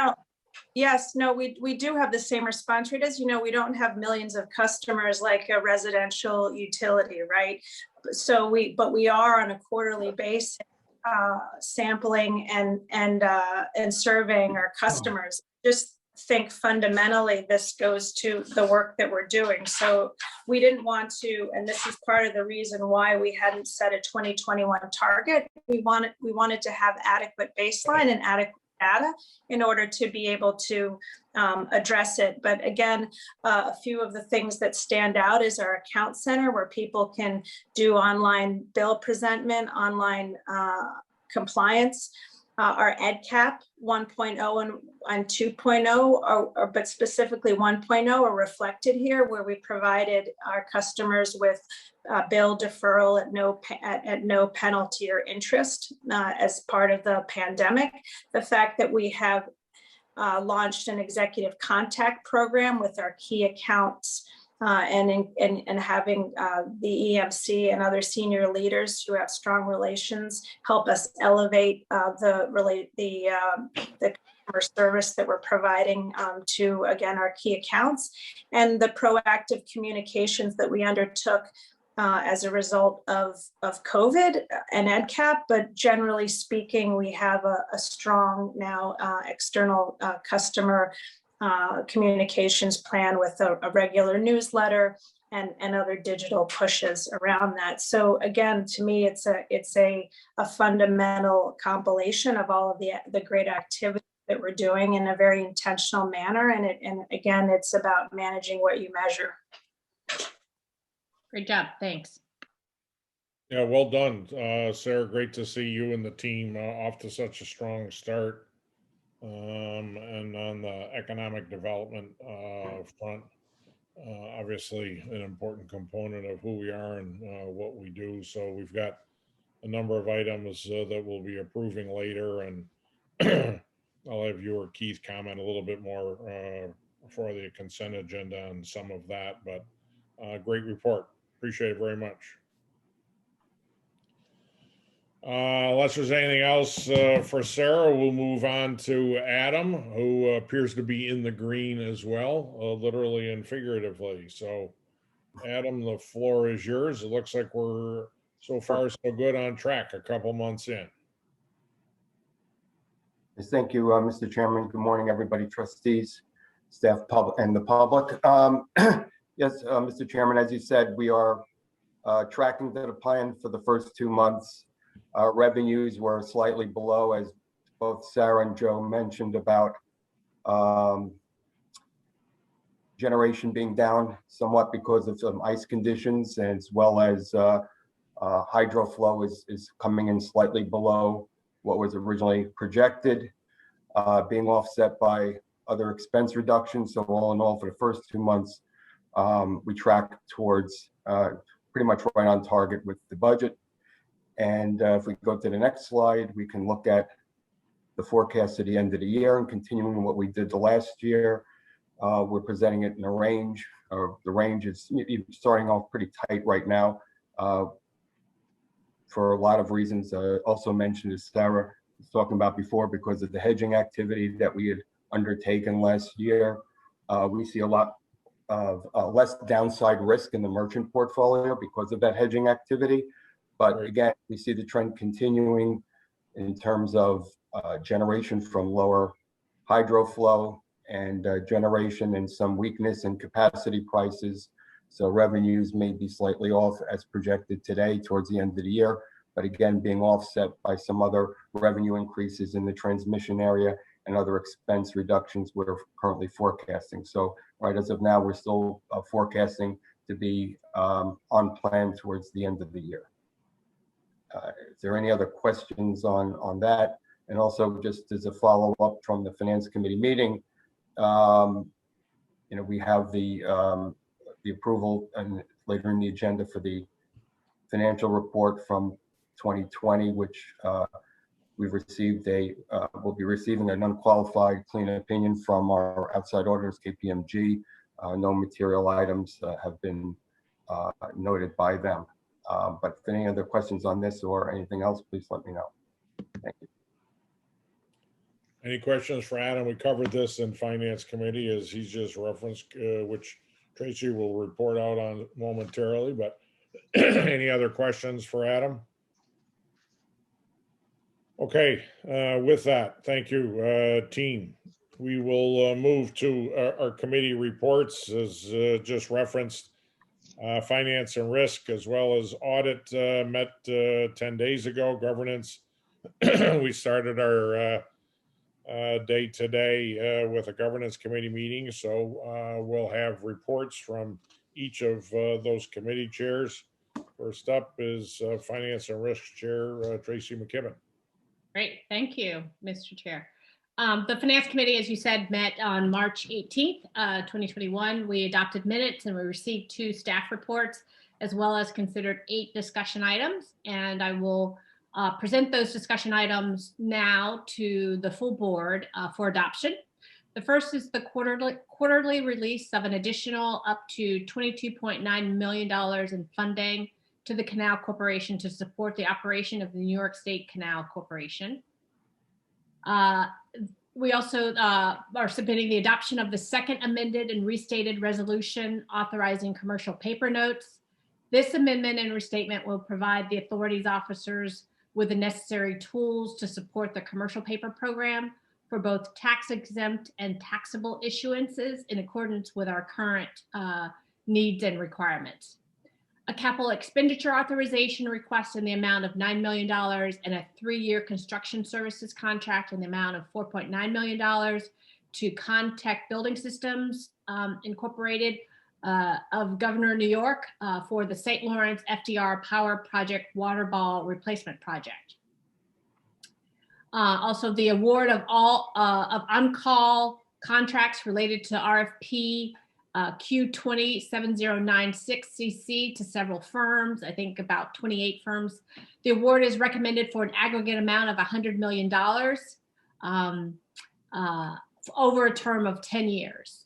Yes, we do have the same response rate. As you know, we don't have millions of customers like a residential utility, right? So but we are on a quarterly basis sampling and surveying our customers. Just think fundamentally, this goes to the work that we're doing. So we didn't want to, and this is part of the reason why we hadn't set a 2021 target. We wanted to have adequate baseline and adequate data in order to be able to address it. But again, a few of the things that stand out is our account center, where people can do online bill presentment, online compliance. Our EdCap 1.0 and 2.0, but specifically 1.0 are reflected here, where we provided our customers with bill deferral at no penalty or interest as part of the pandemic. The fact that we have launched an executive contact program with our key accounts and having the EMC and other senior leaders who have strong relations help us elevate the customer service that we're providing to, again, our key accounts, and the proactive communications that we undertook as a result of COVID and EdCap. But generally speaking, we have a strong now external customer communications plan with a regular newsletter and other digital pushes around that. So again, to me, it's a fundamental compilation of all of the great activity that we're doing in a very intentional manner. And again, it's about managing what you measure. Great job. Thanks. Yeah, well done, Sarah. Great to see you and the team off to such a strong start. And on the economic development front, obviously an important component of who we are and what we do. So we've got a number of items that we'll be approving later, and I'll have you or Keith comment a little bit more for the consent agenda on some of that, but great report. Appreciate it very much. Unless there's anything else for Sarah, we'll move on to Adam, who appears to be in the green as well, literally and figuratively. So, Adam, the floor is yours. It looks like we're so far so good on track a couple months in. Yes, thank you, Mr. Chairman. Good morning, everybody, trustees, staff, and the public. Yes, Mr. Chairman, as you said, we are tracking to the plan for the first 2 months. Revenues were slightly below, as both Sarah and Joe mentioned, about generation being down somewhat because of some ice conditions, as well as hydro flow is coming in slightly below what was originally projected, being offset by other expense reductions. So all in all, for the first 2 months, we track towards pretty much right on target with the budget. And if we go to the next slide, we can look at the forecast at the end of the year and continuing what we did the last year. We're presenting it in a range, or the range is starting off pretty tight right now for a lot of reasons. Also mentioned, as Sarah was talking about before, because of the hedging activity that we had undertaken last year. We see a lot of less downside risk in the merchant portfolio because of that hedging activity. But again, we see the trend continuing in terms of generation from lower hydro flow and generation and some weakness in capacity prices. So revenues may be slightly off as projected today towards the end of the year, but again, being offset by some other revenue increases in the transmission area and other expense reductions we're currently forecasting. So right as of now, we're still forecasting to be on plan towards the end of the year. Is there any other questions on that? And also, just as a follow-up from the Finance Committee meeting, we have the approval and later in the agenda for the financial report from 2020, which we've received we'll be receiving an unqualified clean opinion from our outside auditors, KPMG. No material items have been noted by them. But if any other questions on this or anything else, please let me know. Thank you. Any questions for Adam? We covered this in Finance Committee, as he's just referenced, which Tracy will report out on momentarily, but any other questions for Adam? Okay, with that, thank you, team. We will move to our committee reports, as just referenced. Finance and Risk, as well as Audit, met 10 days ago. Governance, we started our day today with a Governance Committee meeting, so we'll have reports from each of those committee chairs. First up is Finance and Risk Chair Tracy McKibben. Great, thank you, Mr. Chair. The Finance Committee, as you said, met on March 18th, 2021. We adopted minutes and we received 2 staff reports, as well as considered 8 discussion items. And I will present those discussion items now to the full board for adoption. The first is the quarterly release of an additional up to $22.9 million in funding to the Canal Corporation to support the operation of the New York State Canal Corporation. We also are submitting the adoption of the second amended and restated resolution authorizing commercial paper notes. This amendment and restatement will provide the authority's officers with the necessary tools to support the commercial paper program for both tax exempt and taxable issuances in accordance with our current needs and requirements. A capital expenditure authorization request in the amount of $9 million and a 3-year construction services contract in the amount of $4.9 million to Contact Building Systems Incorporated of Governor, New York for the St. Lawrence FDR Power Project Water Ball Replacement Project. Also, the award of all of on-call contracts related to RFP Q207096CC to several firms, I think about 28 firms. The award is recommended for an aggregate amount of $100 million over a term of 10 years.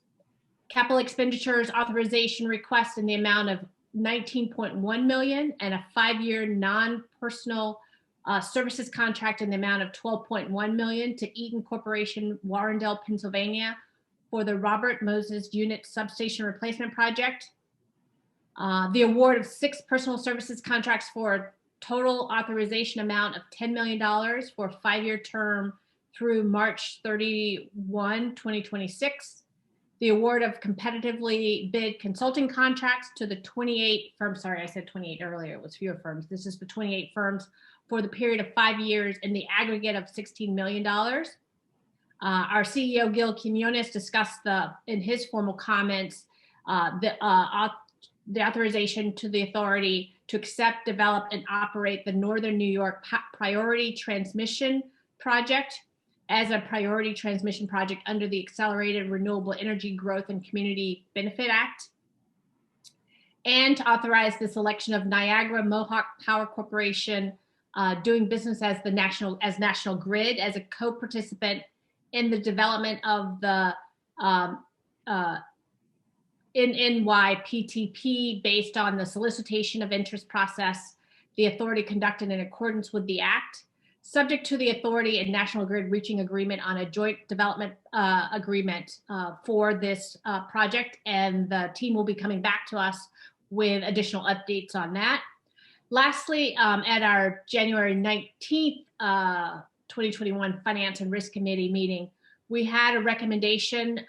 Capital expenditures authorization request in the amount of $19.1 million and a 5-year non-personal services contract in the amount of $12.1 million to Eaton Corporation, Warrendale, Pennsylvania, for the Robert Moses Unit Substation Replacement Project. The award of 6 personal services contracts for a total authorization amount of $10 million for a 5-year term through March 31, 2026. The award of competitively bid consulting contracts to the 28 firms, sorry, I said 28 earlier, it was fewer firms. This is the 28 firms for the period of 5 years in the aggregate of $16 million. Our CEO, Gil Quinones, discussed in his formal comments the authorization to the authority to accept, develop, and operate the Northern New York Priority Transmission Project as a priority transmission project under the Accelerated Renewable Energy Growth and Community Benefit Act, and to authorize the selection of Niagara Mohawk Power Corporation doing business as National Grid as a co-participant in the development of the NYPTP based on the solicitation of interest process the authority conducted in accordance with the Act, subject to the authority and National Grid reaching agreement on a joint development agreement for this project, and the team will be coming back to us with additional updates on that. Lastly, at our January 19th, 2021 Finance and Risk Committee meeting, we had a recommendation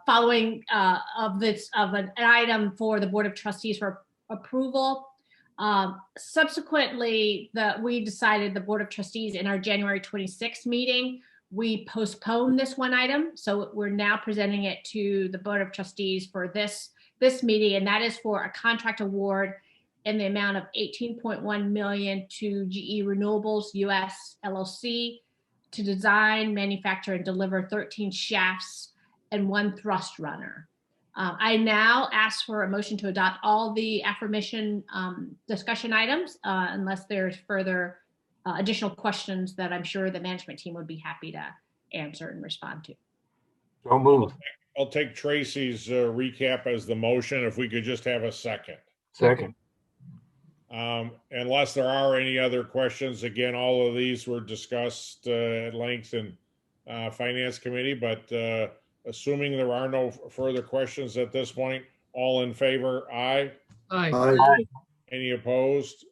following of an item for the Board of Trustees for approval. Subsequently, we decided, the Board of Trustees, in our January 26th meeting, we postponed this one item. So we're now presenting it to the Board of Trustees for this meeting, and that is for a contract award in the amount of $18.1 million to GE Renewables US LLC to design, manufacture, and deliver 13 shafts and 1 thrust runner. I now ask for a motion to adopt all the aforementioned discussion items, unless there's further additional questions that I'm sure the management team would be happy to answer and respond to. So moved. I'll take Tracy's recap as the motion, if we could just have a second. Second. Unless there are any other questions, again, all of these were discussed at length in Finance Committee, but assuming there are no further questions at this point, all in favor, aye? Aye. Aye. Any opposed?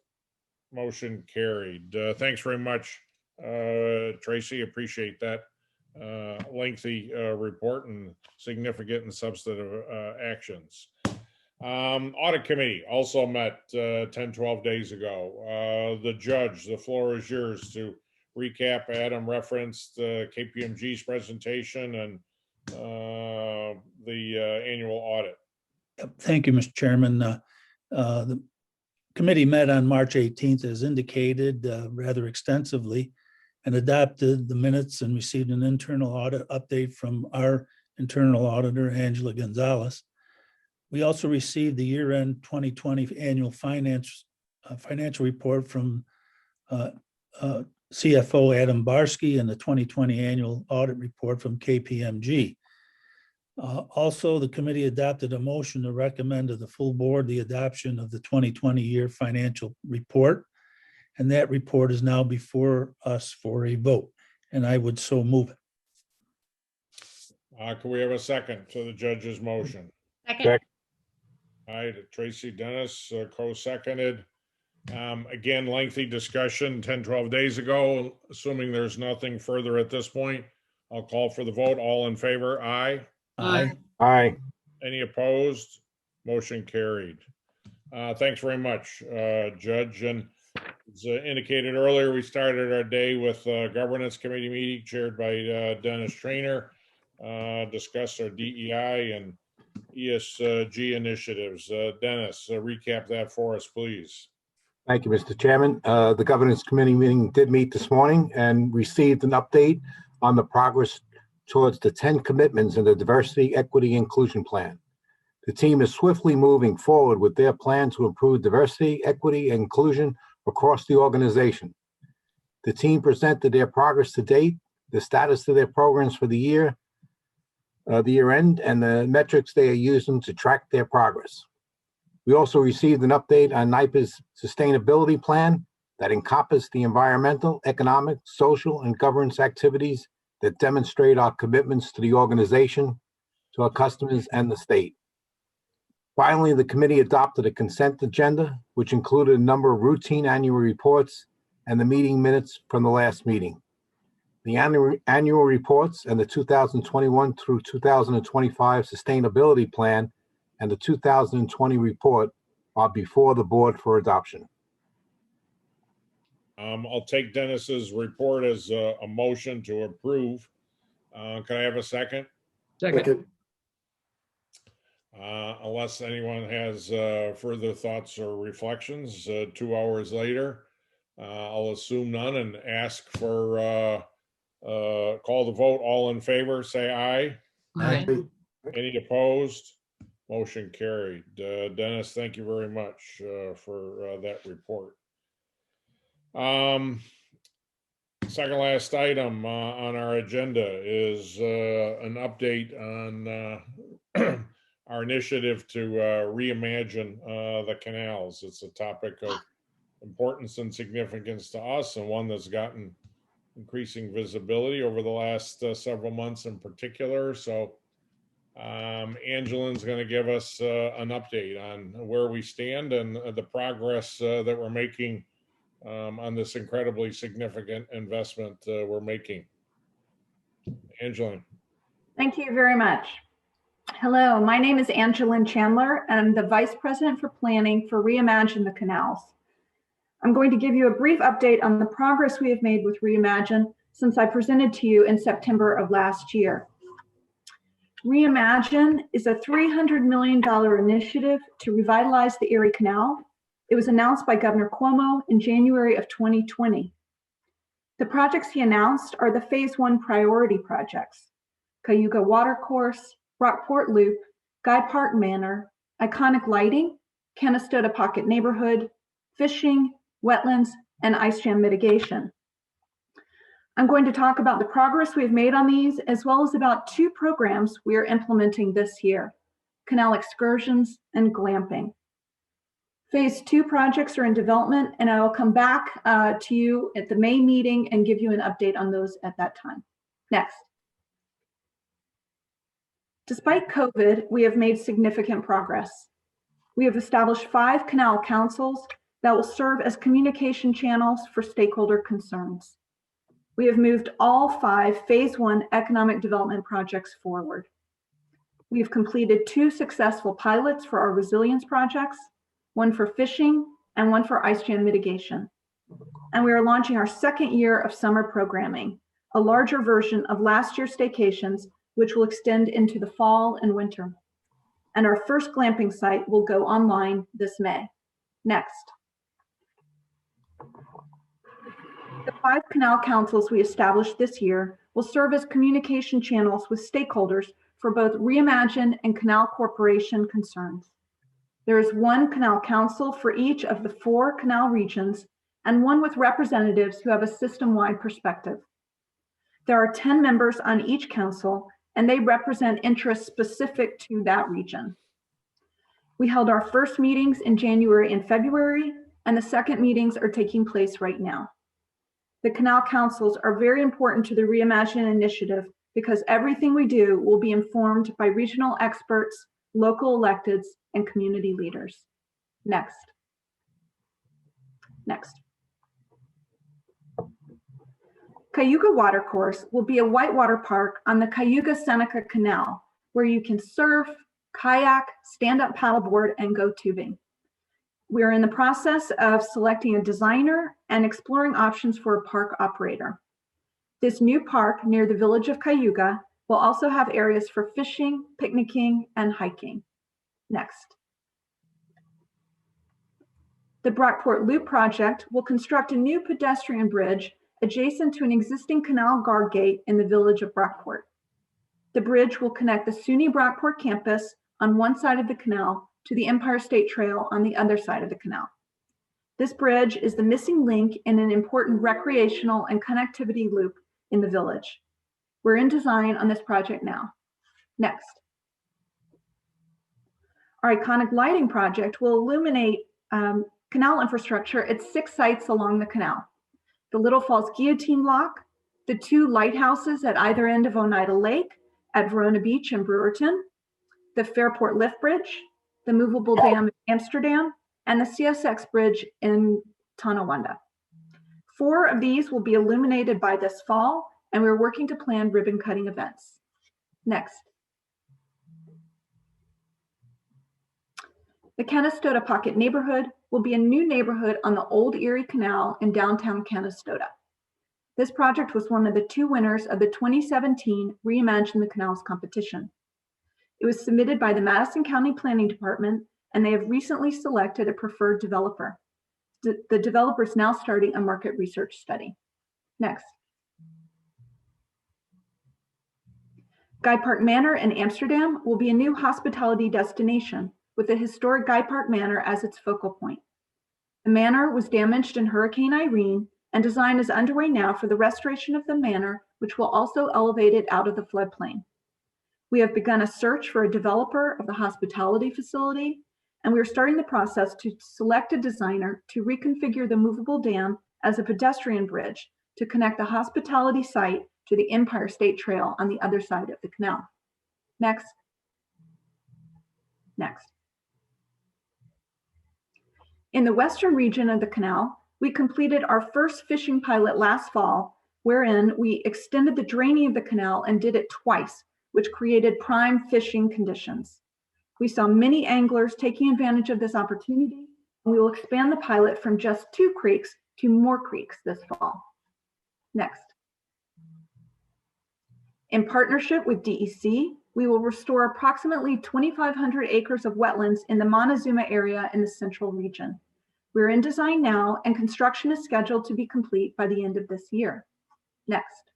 Motion carried. Thanks very much, Tracy, appreciate that lengthy report and significant and substantive actions. Audit Committee also met 10-12 days ago. The judge, the floor is yours to recap. Adam referenced KPMG's presentation and the annual audit. Thank you, Mr. Chairman. The committee met on March 18th as indicated rather extensively and adopted the minutes and received an internal audit update from our internal auditor, Angela Gonzalez. We also received the year-end 2020 annual financial report from CFO Adam Barsky and the 2020 annual audit report from KPMG. Also, the committee adopted a motion to recommend to the full board the adoption of the 2020 year financial report. And that report is now before us for a vote, and I would so move it. Can we have a second to the judge's motion? Second. All right, Tracy Dennis co-seconded. Again, lengthy discussion 10, 12 days ago. Assuming there's nothing further at this point, I'll call for the vote. All in favor, aye. Aye. Aye. Any opposed? Motion carried. Thanks very much, Judge. And as indicated earlier, we started our day with a governance committee meeting chaired by Dennis Trainer, discussed our DEI and ESG initiatives. Dennis, recap that for us, please. Thank you, Mr. Chairman. The Governance Committee meeting did meet this morning and received an update on the progress towards the 10 commitments in the Diversity, Equity, Inclusion Plan. The team is swiftly moving forward with their plan to improve diversity, equity, and inclusion across the organization. The team presented their progress to date, the status of their programs for the year end, and the metrics they are using to track their progress. We also received an update on NYPA's sustainability plan that encompassed the environmental, economic, social, and governance activities that demonstrate our commitments to the organization, to our customers, and the state. Finally, the committee adopted a consent agenda, which included a number of routine annual reports and the meeting minutes from the last meeting. The annual reports and the 2021 through 2025 sustainability plan and the 2020 report are before the board for adoption. I'll take Dennis's report as a motion to approve. Can I have a second? Second. Unless anyone has further thoughts or reflections, 2 hours later, I'll assume none and ask for call the vote. All in favor, say aye. Aye. Any opposed? Motion carried. Dennis, thank you very much for that report. Second last item on our agenda is an update on our initiative to reimagine the canals. It's a topic of importance and significance to us, and one that's gotten increasing visibility over the last several months in particular. So Angela's going to give us an update on where we stand and the progress that we're making on this incredibly significant investment we're making. Angela. Thank you very much. Hello, my name is Angela Chandler, and I'm the Vice President for Planning for Reimagine the Canals. I'm going to give you a brief update on the progress we have made with Reimagine since I presented to you in September of last year. Reimagine is a $300 million initiative to revitalize the Erie Canal. It was announced by Governor Cuomo in January of 2020. The projects he announced are the Phase 1 priority projects: Cayuga Watercourse, Brockport Loop, Guy Park Manor, iconic lighting, Canastota Pocket Neighborhood, fishing, wetlands, and ice jam mitigation. I'm going to talk about the progress we've made on these, as well as about 2 programs we are implementing this year: canal excursions and glamping. Phase 2 projects are in development, and I will come back to you at the May meeting and give you an update on those at that time. Next. Despite COVID, we have made significant progress. We have established 5 Canal Councils that will serve as communication channels for stakeholder concerns. We have moved all 5 Phase 1 economic development projects forward. We have completed 2 successful pilots for our resilience projects, one for fishing and one for ice jam mitigation. And we are launching our 2nd year of summer programming, a larger version of last year's staycations, which will extend into the fall and winter. And our first glamping site will go online this May. Next. The 5 Canal Councils we established this year will serve as communication channels with stakeholders for both Reimagine and Canal Corporation concerns. There is 1 Canal Council for each of the 4 canal regions and 1 with representatives who have a system-wide perspective. There are 10 members on each council, and they represent interests specific to that region. We held our first meetings in January and February, and the second meetings are taking place right now. The Canal Councils are very important to the Reimagine initiative because everything we do will be informed by regional experts, local electeds, and community leaders. Next. Cayuga Watercourse will be a whitewater park on the Cayuga Seneca Canal where you can surf, kayak, stand-up paddleboard, and go tubing. We're in the process of selecting a designer and exploring options for a park operator. This new park near the village of Cayuga will also have areas for fishing, picnicking, and hiking. Next. The Brockport Loop project will construct a new pedestrian bridge adjacent to an existing canal guard gate in the village of Brockport. The bridge will connect the SUNY Brockport campus on one side of the canal to the Empire State Trail on the other side of the canal. This bridge is the missing link in an important recreational and connectivity loop in the village. We're in design on this project now. Next. Our iconic lighting project will illuminate canal infrastructure at 6 sites along the canal. The Little Falls Guillotine Lock, the 2 lighthouses at either end of Oneida Lake, at Verona Beach and Brewerton, the Fairport Lift Bridge, the movable dam in Amsterdam, and the CSX Bridge in Tonawanda. 4 of these will be illuminated by this fall, and we're working to plan ribbon cutting events. Next. The Canastota Pocket neighborhood will be a new neighborhood on the Old Erie Canal in downtown Canastota. This project was one of the 2 winners of the 2017 Reimagine the Canals competition. It was submitted by the Madison County Planning Department, and they have recently selected a preferred developer. The developer is now starting a market research study. Next. Guy Park Manor in Amsterdam will be a new hospitality destination with the historic Guy Park Manor as its focal point. The manor was damaged in Hurricane Irene, and design is underway now for the restoration of the manor, which will also elevate it out of the floodplain. We have begun a search for a developer of the hospitality facility, and we are starting the process to select a designer to reconfigure the movable dam as a pedestrian bridge to connect the hospitality site to the Empire State Trail on the other side of the canal. Next. Next. In the western region of the canal, we completed our first fishing pilot last fall, wherein we extended the draining of the canal and did it twice, which created prime fishing conditions. We saw many anglers taking advantage of this opportunity, and we will expand the pilot from just 2 creeks to more creeks this fall. Next. In partnership with DEC, we will restore approximately 2,500 acres of wetlands in the Montezuma area in the central region. We're in design now, and construction is scheduled to be complete by the end of this year. Next.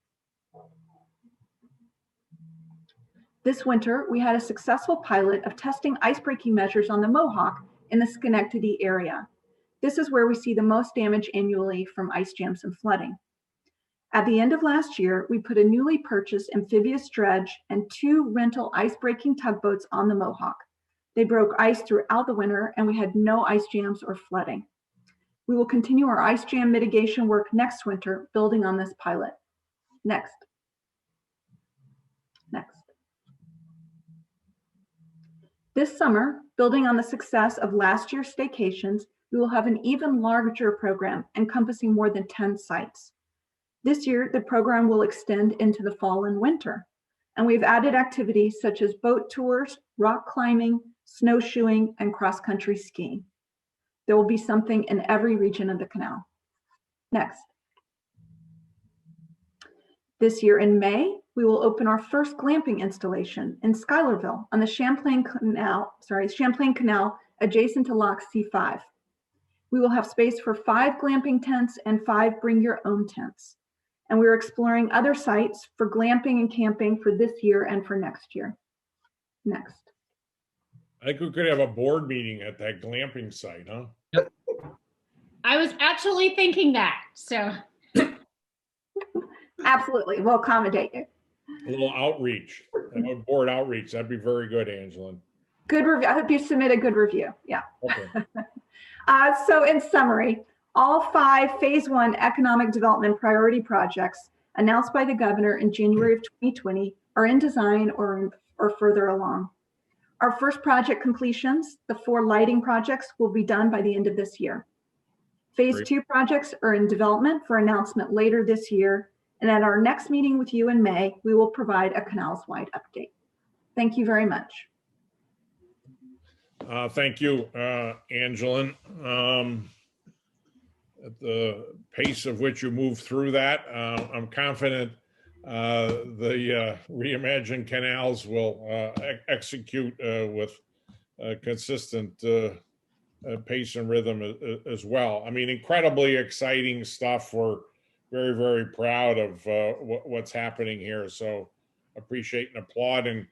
This winter, we had a successful pilot of testing ice-breaking measures on the Mohawk in the Schenectady area. This is where we see the most damage annually from ice jams and flooding. At the end of last year, we put a newly purchased amphibious dredge and 2 rental ice-breaking tugboats on the Mohawk. They broke ice throughout the winter, and we had no ice jams or flooding. We will continue our ice jam mitigation work next winter, building on this pilot. Next. Next. This summer, building on the success of last year's staycations, we will have an even larger program encompassing more than 10 sites. This year, the program will extend into the fall and winter, and we've added activities such as boat tours, rock climbing, snowshoeing, and cross-country skiing. There will be something in every region of the canal. Next. This year in May, we will open our first glamping installation in Schuylerville on the Champlain Canal adjacent to Lock C5. We will have space for 5 glamping tents and 5 bring your own tents. And we're exploring other sites for glamping and camping for this year and for next year. Next. I think we could have a board meeting at that glamping site, huh? I was actually thinking that, so. Absolutely, we'll accommodate you. A little outreach, a board outreach. That'd be very good, Angela. Good review. I hope you submit a good review. Yeah. Okay. So in summary, all 5 phase 1 economic development priority projects announced by the governor in January of 2020 are in design or further along. Our first project completions, the 4 lighting projects, will be done by the end of this year. Phase Great. 2 projects are in development for announcement later this year. And at our next meeting with you in May, we will provide a canals-wide update. Thank you very much. Thank you, Angeline. At the pace of which you move through that, I'm confident the Reimagine Canals will execute with consistent pace and rhythm as well. I mean, incredibly exciting stuff. We're very, very proud of what's happening here. So appreciate and applaud, and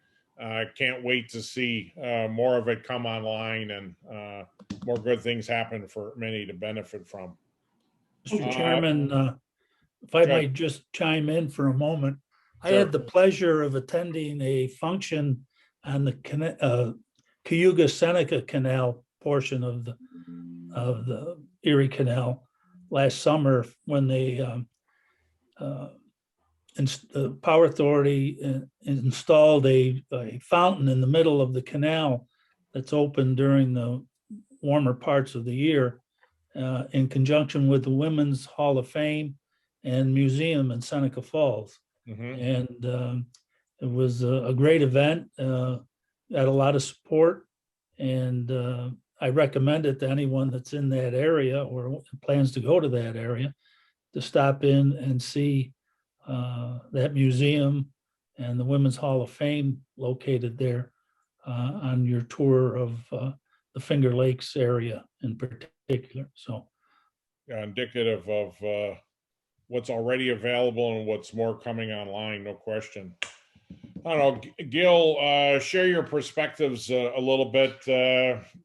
can't wait to see more of it come online and more good things happen for many to benefit from. Mr. Chairman, if I might just chime in for a moment. I Sure. had the pleasure of attending a function on the Cayuga Seneca Canal portion of the Erie Canal last summer when the Power Authority installed a fountain in the middle of the canal that's open during the warmer parts of the year in conjunction with the Women's Hall of Fame and Museum in Seneca Falls. Mm-hmm. And it was a great event, got a lot of support, and I recommend it to anyone that's in that area or plans to go to that area to stop in and see that museum and the Women's Hall of Fame located there on your tour of the Finger Lakes area in particular. So, yeah, indicative of what's already available and what's more coming online, no question. I don't know, Gil, share your perspectives a little bit.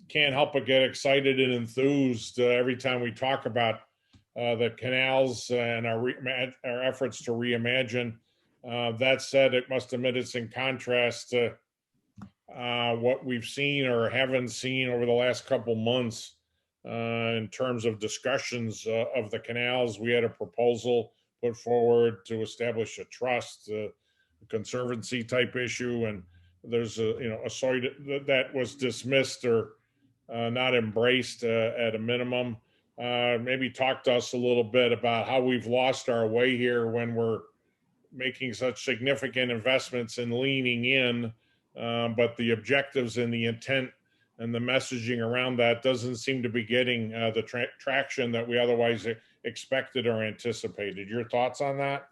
Can't help but get excited and enthused every time we talk about the canals and our efforts to reimagine. That said, it must admit it's in contrast to what we've seen or haven't seen over the last couple months in terms of discussions of the canals. We had a proposal put forward to establish a trust, conservancy type issue, and there's a site that was dismissed or not embraced at a minimum. Maybe talk to us a little bit about how we've lost our way here when we're making such significant investments and leaning in, but the objectives and the intent and the messaging around that doesn't seem to be getting the traction that we otherwise expected or anticipated. Your thoughts on that?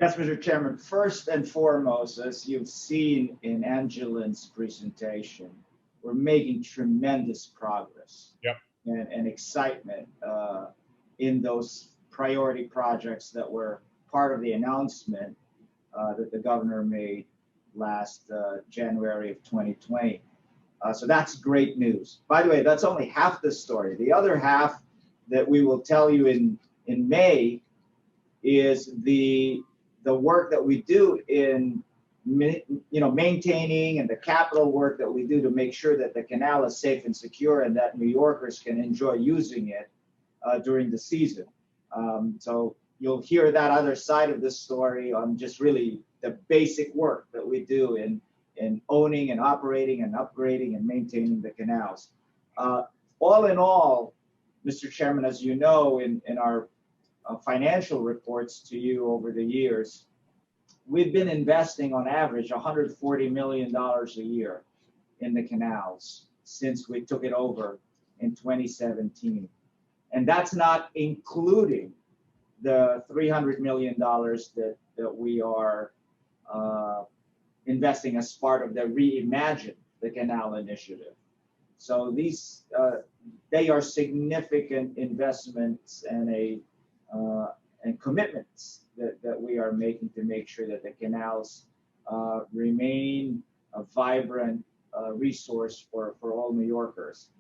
Yes, Mr. Chairman. First and foremost, as you've seen in Angeline's presentation, we're making tremendous progress. Yep. And excitement in those priority projects that were part of the announcement that the governor made last January of 2020. So that's great news. By the way, that's only half the story. The other half that we will tell you in May is the work that we do in maintaining and the capital work that we do to make sure that the canal is safe and secure and that New Yorkers can enjoy using it during the season. So you'll hear that other side of the story on just really the basic work that we do in owning and operating and upgrading and maintaining the canals. All in all, Mr. Chairman, as you know, in our financial reports to you over the years, we've been investing on average $140 million a year in the canals since we took it over in 2017. And that's not including the $300 million that we are investing as part of the Reimagine the Canal initiative. So these, they are significant investments and commitments that we are making to make sure that the canals remain a vibrant resource for all New Yorkers.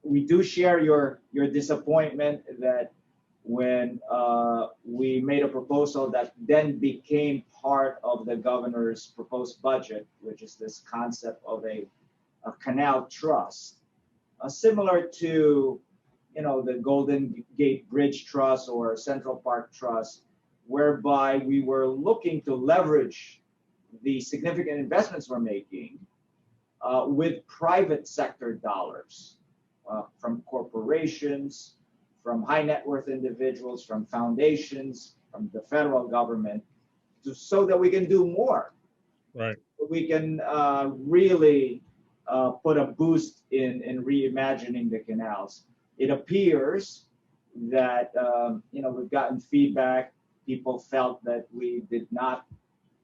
We do share your disappointment that when we made a proposal that then became part of the governor's proposed budget, which is this concept of a canal trust, similar to, you know, the Golden Gate Bridge Trust or Central Park Trust, whereby we were looking to leverage the significant investments we're making with private sector dollars from corporations, from high net worth individuals, from foundations, from the federal government, so that we can do more. Right. We can really put a boost in reimagining the canals. It appears that you know, we've gotten feedback. People felt that we did not,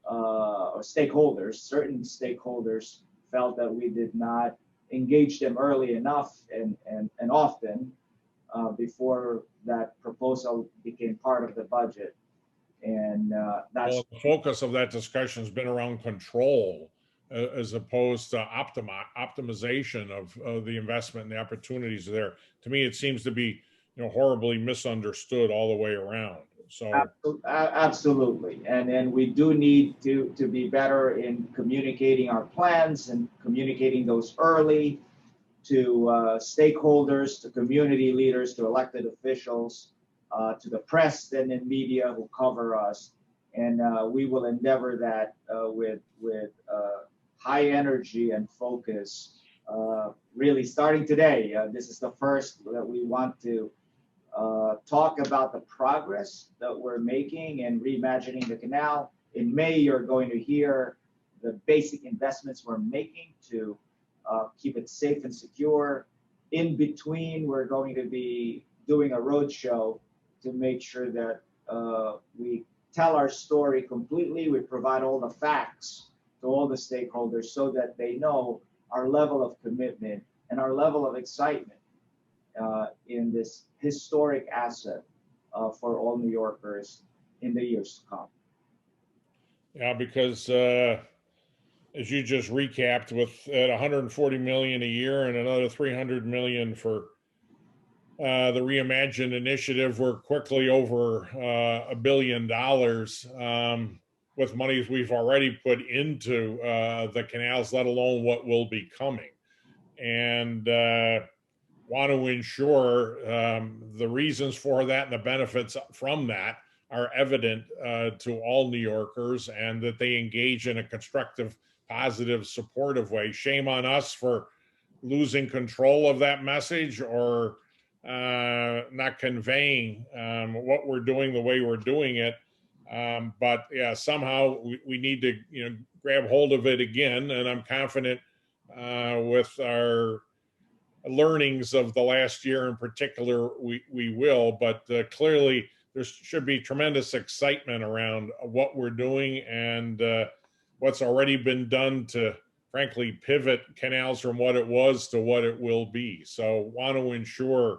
or stakeholders, certain stakeholders felt that we did not engage them early enough and often before that proposal became part of the budget. And that's Well, the focus of that discussion has been around control as opposed to optimization of the investment and the opportunities there. To me, it seems to be, you know, horribly misunderstood all the way around. So absolutely, and we do need to be better in communicating our plans and communicating those early to stakeholders, to community leaders, to elected officials, to the press and in media who cover us, and we will endeavor that with high energy and focus. Really, starting today, this is the first that we want to talk about the progress that we're making in reimagining the canal. In May, you're going to hear the basic investments we're making to keep it safe and secure. In between, we're going to be doing a roadshow to make sure that we tell our story completely. We provide all the facts to all the stakeholders so that they know our level of commitment and our level of excitement in this historic asset for all New Yorkers in the years to come. yeah, because as you just recapped, with at 140 million a year and another 300 million for the Reimagine initiative, we're quickly over $1 billion with monies we've already put into the canals, let alone what will be coming. And want to ensure the reasons for that and the benefits from that are evident to all New Yorkers, and that they engage in a constructive, positive, supportive way. Shame on us for losing control of that message or not conveying what we're doing the way we're doing it. But yeah, somehow we need to, you know, grab hold of it again. And I'm confident with our learnings of the last year in particular, we will. But clearly, there should be tremendous excitement around what we're doing and what's already been done to, frankly, pivot canals from what it was to what it will be. So want to ensure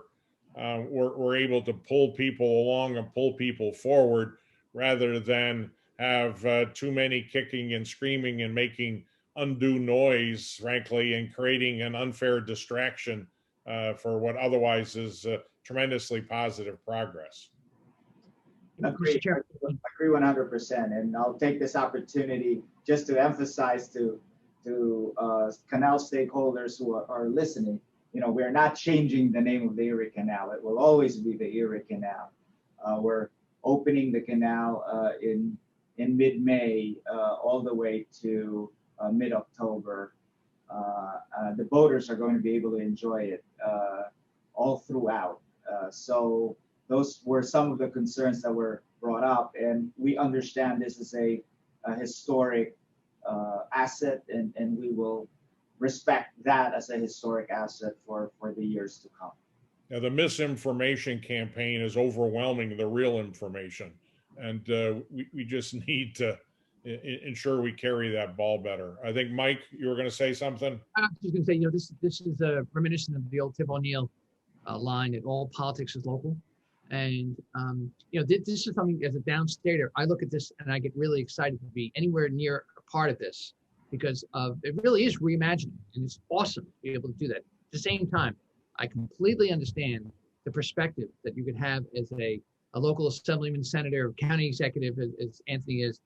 we're able to pull people along and pull people forward rather than have too many kicking and screaming and making undue noise, frankly, and creating an unfair distraction for what otherwise is tremendously positive progress. Agree 100%. And I'll take this opportunity just to emphasize to canal stakeholders who are listening, you know, we're not changing the name of the Erie Canal. It will always be the Erie Canal. We're opening the canal in mid-May all the way to mid-October. The boaters are going to be able to enjoy it all throughout. So those were some of the concerns that were brought up, and we understand this is a historic asset, and we will respect that as a historic asset for the years to come. Now, the misinformation campaign is overwhelming the real information, and we just need to ensure we carry that ball better. I think, Mike, you were going to say something? I was just going to say, this is a reminiscent of the old Tip O'Neill line that all politics is local. And, this is something as a downstater, I look at this and I get really excited to be anywhere near a part of this because it really is reimagining, and it's awesome to be able to do that. At the same time, I completely understand the perspective that you could have as a local assemblyman, senator, county executive, as Anthony is,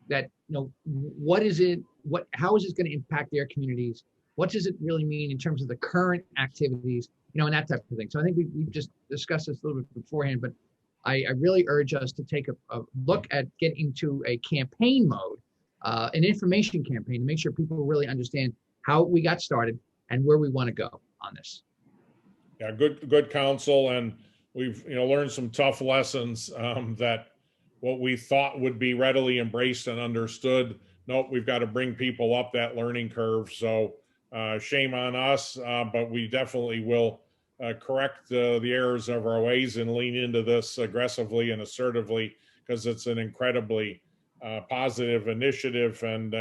that, how is it going to impact their communities? What does it really mean in terms of the current activities, and that type of thing. So I think we just discussed this a little bit beforehand, but I really urge us to take a look at getting into a campaign mode, an information campaign, to make sure people really understand how we got started and where we want to go on this. Yeah, good counsel. And we've, learned some tough lessons that what we thought would be readily embraced and understood. Nope, we've got to bring people up that learning curve. So shame on us, but we definitely will correct the errors of our ways and lean into this aggressively and assertively, because it's an incredibly positive initiative and